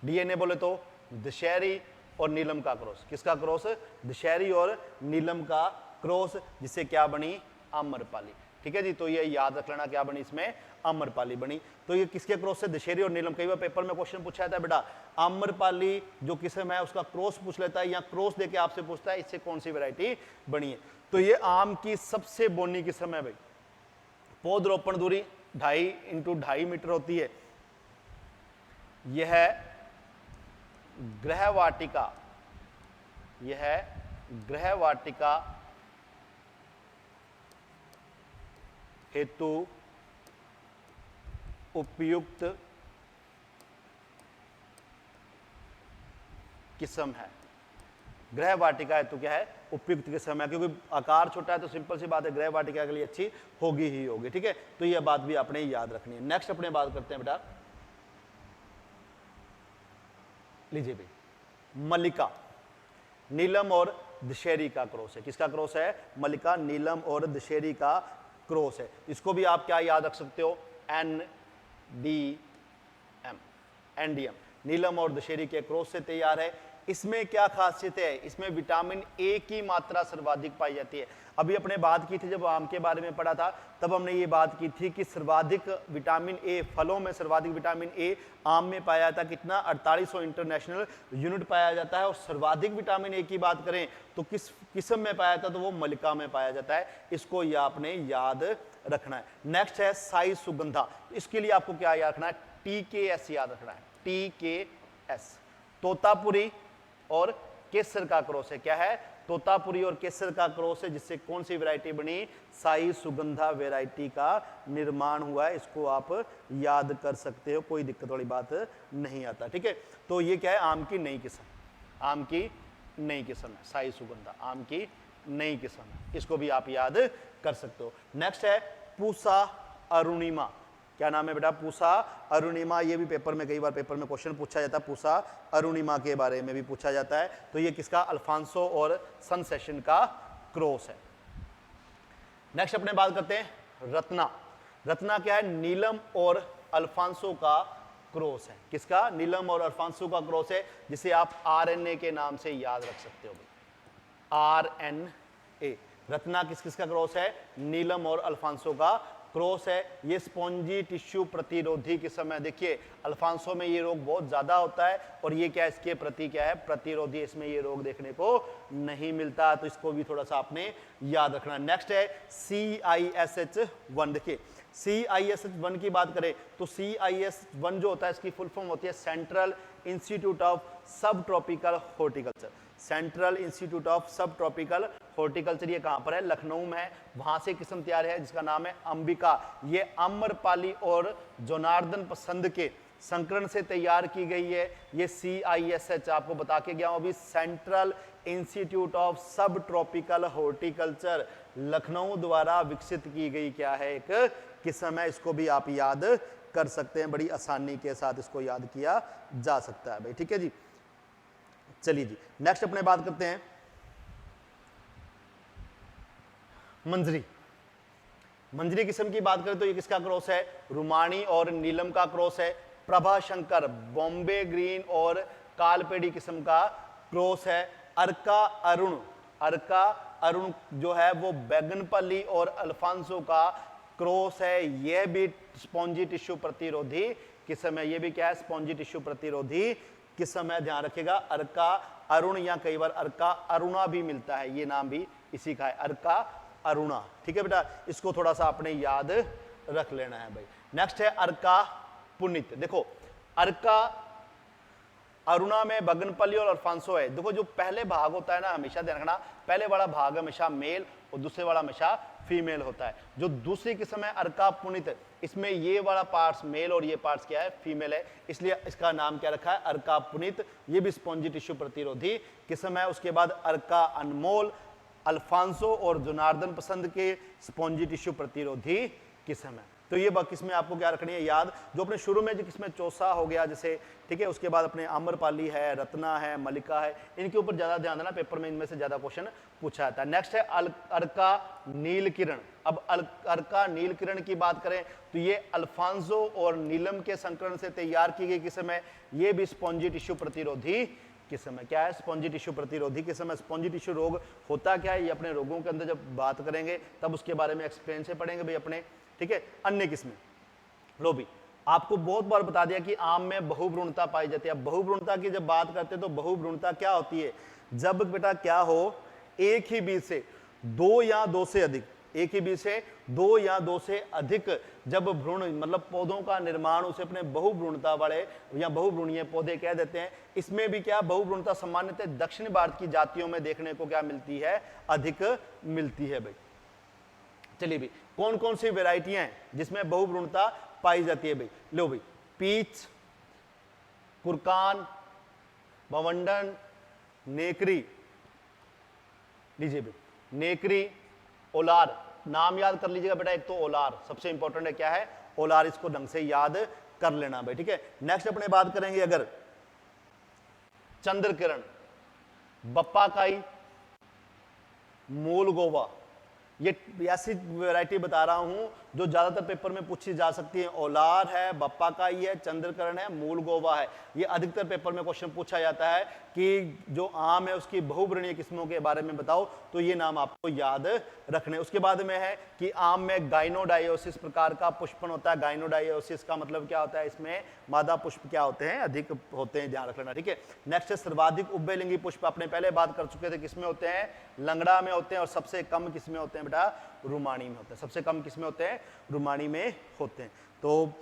DNA बोले तो दशहरी और नीलम का क्रॉस। किसका क्रॉस, दशहरी और नीलम का क्रॉस, जिससे क्या बनी, आम्रपाली, ठीक है जी। तो ये याद रख लेना, क्या बनी इसमें, आम्रपाली बनी। तो ये किसके क्रॉस से, दशहरी और नीलम। कई बार पेपर में क्वेश्चन पूछा जाता है बेटा, आम्रपाली जो किस्म है उसका क्रॉस पूछ लेता है, या क्रॉस देके आपसे पूछता है इससे कौन सी वैरायटी बनी है। तो ये आम की सबसे बोनी किस्म है भाई। पौधरोपण दूरी 2.5 × 2.5 मीटर होती है। यह गृहवाटिका, यह गृहवाटिका हेतु उपयुक्त किस्म है। गृह वाटिका हेतु क्या है, उपयुक्त किस्म है, क्योंकि आकार छोटा है तो सिंपल सी बात है, गृह वाटिका के लिए अच्छी होगी ही होगी, ठीक है। तो यह बात भी आपने याद रखनी है। नेक्स्ट अपने बात करते हैं बेटा, लीजिए भाई, मल्लिका नीलम और दशहरी का क्रॉस है। किसका क्रॉस है, मल्लिका नीलम और दशहरी का क्रॉस है। इसको भी आप क्या याद रख सकते हो, NDM, नीलम और दशहरी के क्रॉस से तैयार है। इसमें क्या खासियत है, इसमें विटामिन ए की मात्रा सर्वाधिक पाई जाती है। अभी अपने बात की थी, जब आम के बारे में पढ़ा था तब हमने ये बात की थी कि सर्वाधिक विटामिन ए, फलों में सर्वाधिक विटामिन ए आम में पाया जाता है। कितना, 4800 इंटरनेशनल यूनिट पाया जाता है। और सर्वाधिक विटामिन ए की बात करें तो किस किस्म में पाया जाता है, तो वो मल्लिका में पाया जाता है। इसको ये आपने याद रखना है। नेक्स्ट है साई सुगंधा। इसके लिए आपको क्या याद रखना है, TKS याद रखना है, TKS। तोतापुरी और केसर का क्रॉस है। क्या है, तोतापुरी और केसर का क्रॉस है, जिससे कौन सी वैरायटी बनी, साई सुगंधा वैरायटी का निर्माण हुआ है। इसको आप याद कर सकते हो, कोई दिक्कत वाली बात नहीं आता, ठीक है। तो ये क्या है, आम की नई किस्म, आम की नई किस्म है, साई सुगंधा आम की नई किस्म है। इसको भी आप याद कर सकते हो। नेक्स्ट है पूसा अरुणिमा। क्या नाम है बेटा, पूसा अरुणिमा। ये भी पेपर में, कई बार पेपर में क्वेश्चन पूछा जाता है, पूसा अरुणिमा के बारे में भी पूछा जाता है। तो ये किसका, अल्फांसो और सनसेशन का क्रॉस है। नेक्स्ट अपने बात करते हैं रत्ना। रत्ना क्या है, नीलम और अल्फांसो का क्रॉस है। किसका, नीलम और अल्फांसो का क्रॉस है, जिसे आप RNA के नाम से याद रख सकते हो भाई, RNA। रत्ना किस किस का क्रॉस है, नीलम और अल्फांसो का क्रॉस है, ये स्पॉन्जी टिश्यू प्रतिरोधी किस्म है। देखिए अल्फांसो में ये रोग बहुत ज्यादा होता है और ये क्या इसके प्रति क्या है, प्रतिरोधी, इसमें ये रोग देखने को नहीं मिलता, तो इसको भी थोड़ा सा आपने याद रखना। नेक्स्ट है CISH1। देखिए CISH1 की बात करें तो CISH1 जो होता है इसकी फुल फॉर्म होती है सेंट्रल इंस्टीट्यूट ऑफ सब tropical horticulture. Central institute of सब ट्रॉपिकल हॉर्टिकल्चर ये कहां पर है, लखनऊ में है। वहां से किस्म तैयार है जिसका नाम है अंबिका। ये अम्रपाली और जोनार्दन पसंद के संकरण से तैयार की गई है। ये CISH आपको बता के गया हूं अभी, सेंट्रल इंस्टीट्यूट ऑफ सब ट्रॉपिकल हॉर्टिकल्चर, लखनऊ द्वारा विकसित की गई क्या है, एक किस्म है। इसको भी आप याद कर सकते हैं, बड़ी आसानी के साथ इसको याद किया जा सकता है भाई, ठीक है जी। चलिए जी नेक्स्ट अपने बात करते हैं मंजरी। मंजरी किस्म की बात करें तो ये किसका क्रॉस है, रुमानी और नीलम का क्रॉस है। प्रभाशंकर बॉम्बे ग्रीन और कालपेड़ी किस्म का क्रॉस है। अर्का अरुण जो है वो बैगनपल्ली और अल्फांसो का क्रॉस है। यह भी स्पॉन्जी टिश्यू प्रतिरोधी किस्म है। ये भी क्या है, स्पॉन्जी टिश्यू प्रतिरोधी किस्म है, ध्यान रखिएगा। अर्का अरुण या कई बार अर्का अरुणा भी मिलता है, ये नाम भी इसी का है, अर्का अरुणा, ठीक है बेटा। इसको थोड़ा सा आपने याद रख लेना है भाई। नेक्स्ट है अर्का पुनित। देखो अर्का अरुणा में बगनपल्ली और अल्फांसो है। देखो जो पहले भाग होता है ना, हमेशा ध्यान रखना, पहले वाला भाग हमेशा मेल और दूसरे वाला हमेशा फीमेल होता है। जो दूसरी किस्म है अर्का पुनित, इसमें ये वाला पार्ट्स मेल और ये पार्ट्स क्या है, फीमेल है, इसलिए इसका नाम क्या रखा है, अर्का पुनित। ये भी स्पॉन्जी टिश्यू प्रतिरोधी किस्म है। उसके बाद अर्का अनमोल, अल्फांसो और जोनार्दन पसंद के स्पॉन्जी टिश्यू प्रतिरोधी किस्म है। तो ये किस्में आपको क्या रखनी है याद, जो अपने शुरू में जो किस्में चौसा हो गया जैसे, ठीक है, उसके बाद अपने आम्रपाली है, रत्ना है, मलिका है, इनके ऊपर ज्यादा ध्यान देना, पेपर में इनमें से ज्यादा क्वेश्चन पूछा जाता है। नेक्स्ट है अर्का नीलकिरण। अब अर्का नीलकिरण की बात करें तो ये अल्फांसो और नीलम के संकरण से तैयार की गई किस्म है। ये भी स्पॉन्जी टिश्यू प्रतिरोधी किस्म है। क्या है, स्पॉन्जी टिश्यू प्रतिरोधी किस्म है। स्पॉन्जी टिश्यू रोग होता क्या है, ये अपने रोगों के अंदर जब बात करेंगे तब उसके बारे में एक्सप्लेन से पढ़ेंगे भाई अपने, ठीक है। अन्य किस्में लो भी, आपको बहुत बार बता दिया कि आम में बहुभ्रूणता पाई जाती है। बहुभ्रूणता की जब बात करते हैं तो बहुभ्रूणता क्या होती है, जब बेटा क्या हो, एक ही बीज से दो या दो से अधिक, एक ही बीज से दो या दो से अधिक जब भ्रूण मतलब पौधों का निर्माण, उसे अपने बहुभ्रूणता वाले या बहुभ्रूणीय पौधे कह देते हैं। इसमें भी क्या बहुभ्रूणता सामान्यतः दक्षिण भारत की जातियों में देखने को क्या मिलती है, अधिक मिलती है भाई। चलिए भाई, कौन कौन सी वेराइटियां हैं जिसमें बहुभ्रूणता पाई जाती है भाई, लो भाई, पीच, कुरकान, बवंडन, नेकरी, लीजिए भाई, नेकरी, ओलार, नाम याद कर लीजिएगा बेटा, एक तो ओलार सबसे इंपॉर्टेंट है, क्या है ओलार, इसको ढंग से याद कर लेना भाई, ठीक है। नेक्स्ट अपने बात करेंगे अगर चंद्रकिरण, बप्पाकाई, मूलगोवा, ये ऐसी वैरायटी बता रहा हूं जो ज्यादातर पेपर में पूछी जा सकती है। ओलार है, बप्पाकाई है, चंद्रकरण है, मूलगोवा है। ये अधिकतर पेपर में क्वेश्चन पूछा जाता है कि जो आम है उसकी बहुवर्णीय किस्मों के बारे में बताओ, तो ये नाम आपको याद रखने। उसके बाद में है कि आम में गाइनोडायोसिस प्रकार का पुष्पन होता है। गाइनोडायोसिस का मतलब क्या होता है, इसमें मादा पुष्प क्या होते हैं, अधिक होते हैं, ध्यान रख लेना, ठीक है। नेक्स्ट है सर्वाधिक उभयलिंगी पुष्प, अपने पहले बात कर चुके थे, किसमें होते हैं, लंगड़ा में होते हैं, और सबसे कम किसमें होते हैं बेटा, रुमानी में होते हैं। सबसे कम किसमें होते हैं, रुमानी में होते हैं। तो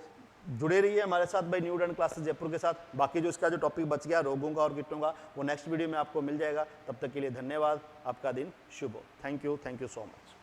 जुड़े रहिए हमारे साथ भाई न्यू डन क्लासेस जयपुर के साथ। बाकी जो इसका जो टॉपिक बच गया रोगों का और कीटों का, वो नेक्स्ट वीडियो में आपको मिल जाएगा। तब तक के लिए धन्यवाद, आपका दिन शुभ हो। Thank you so much.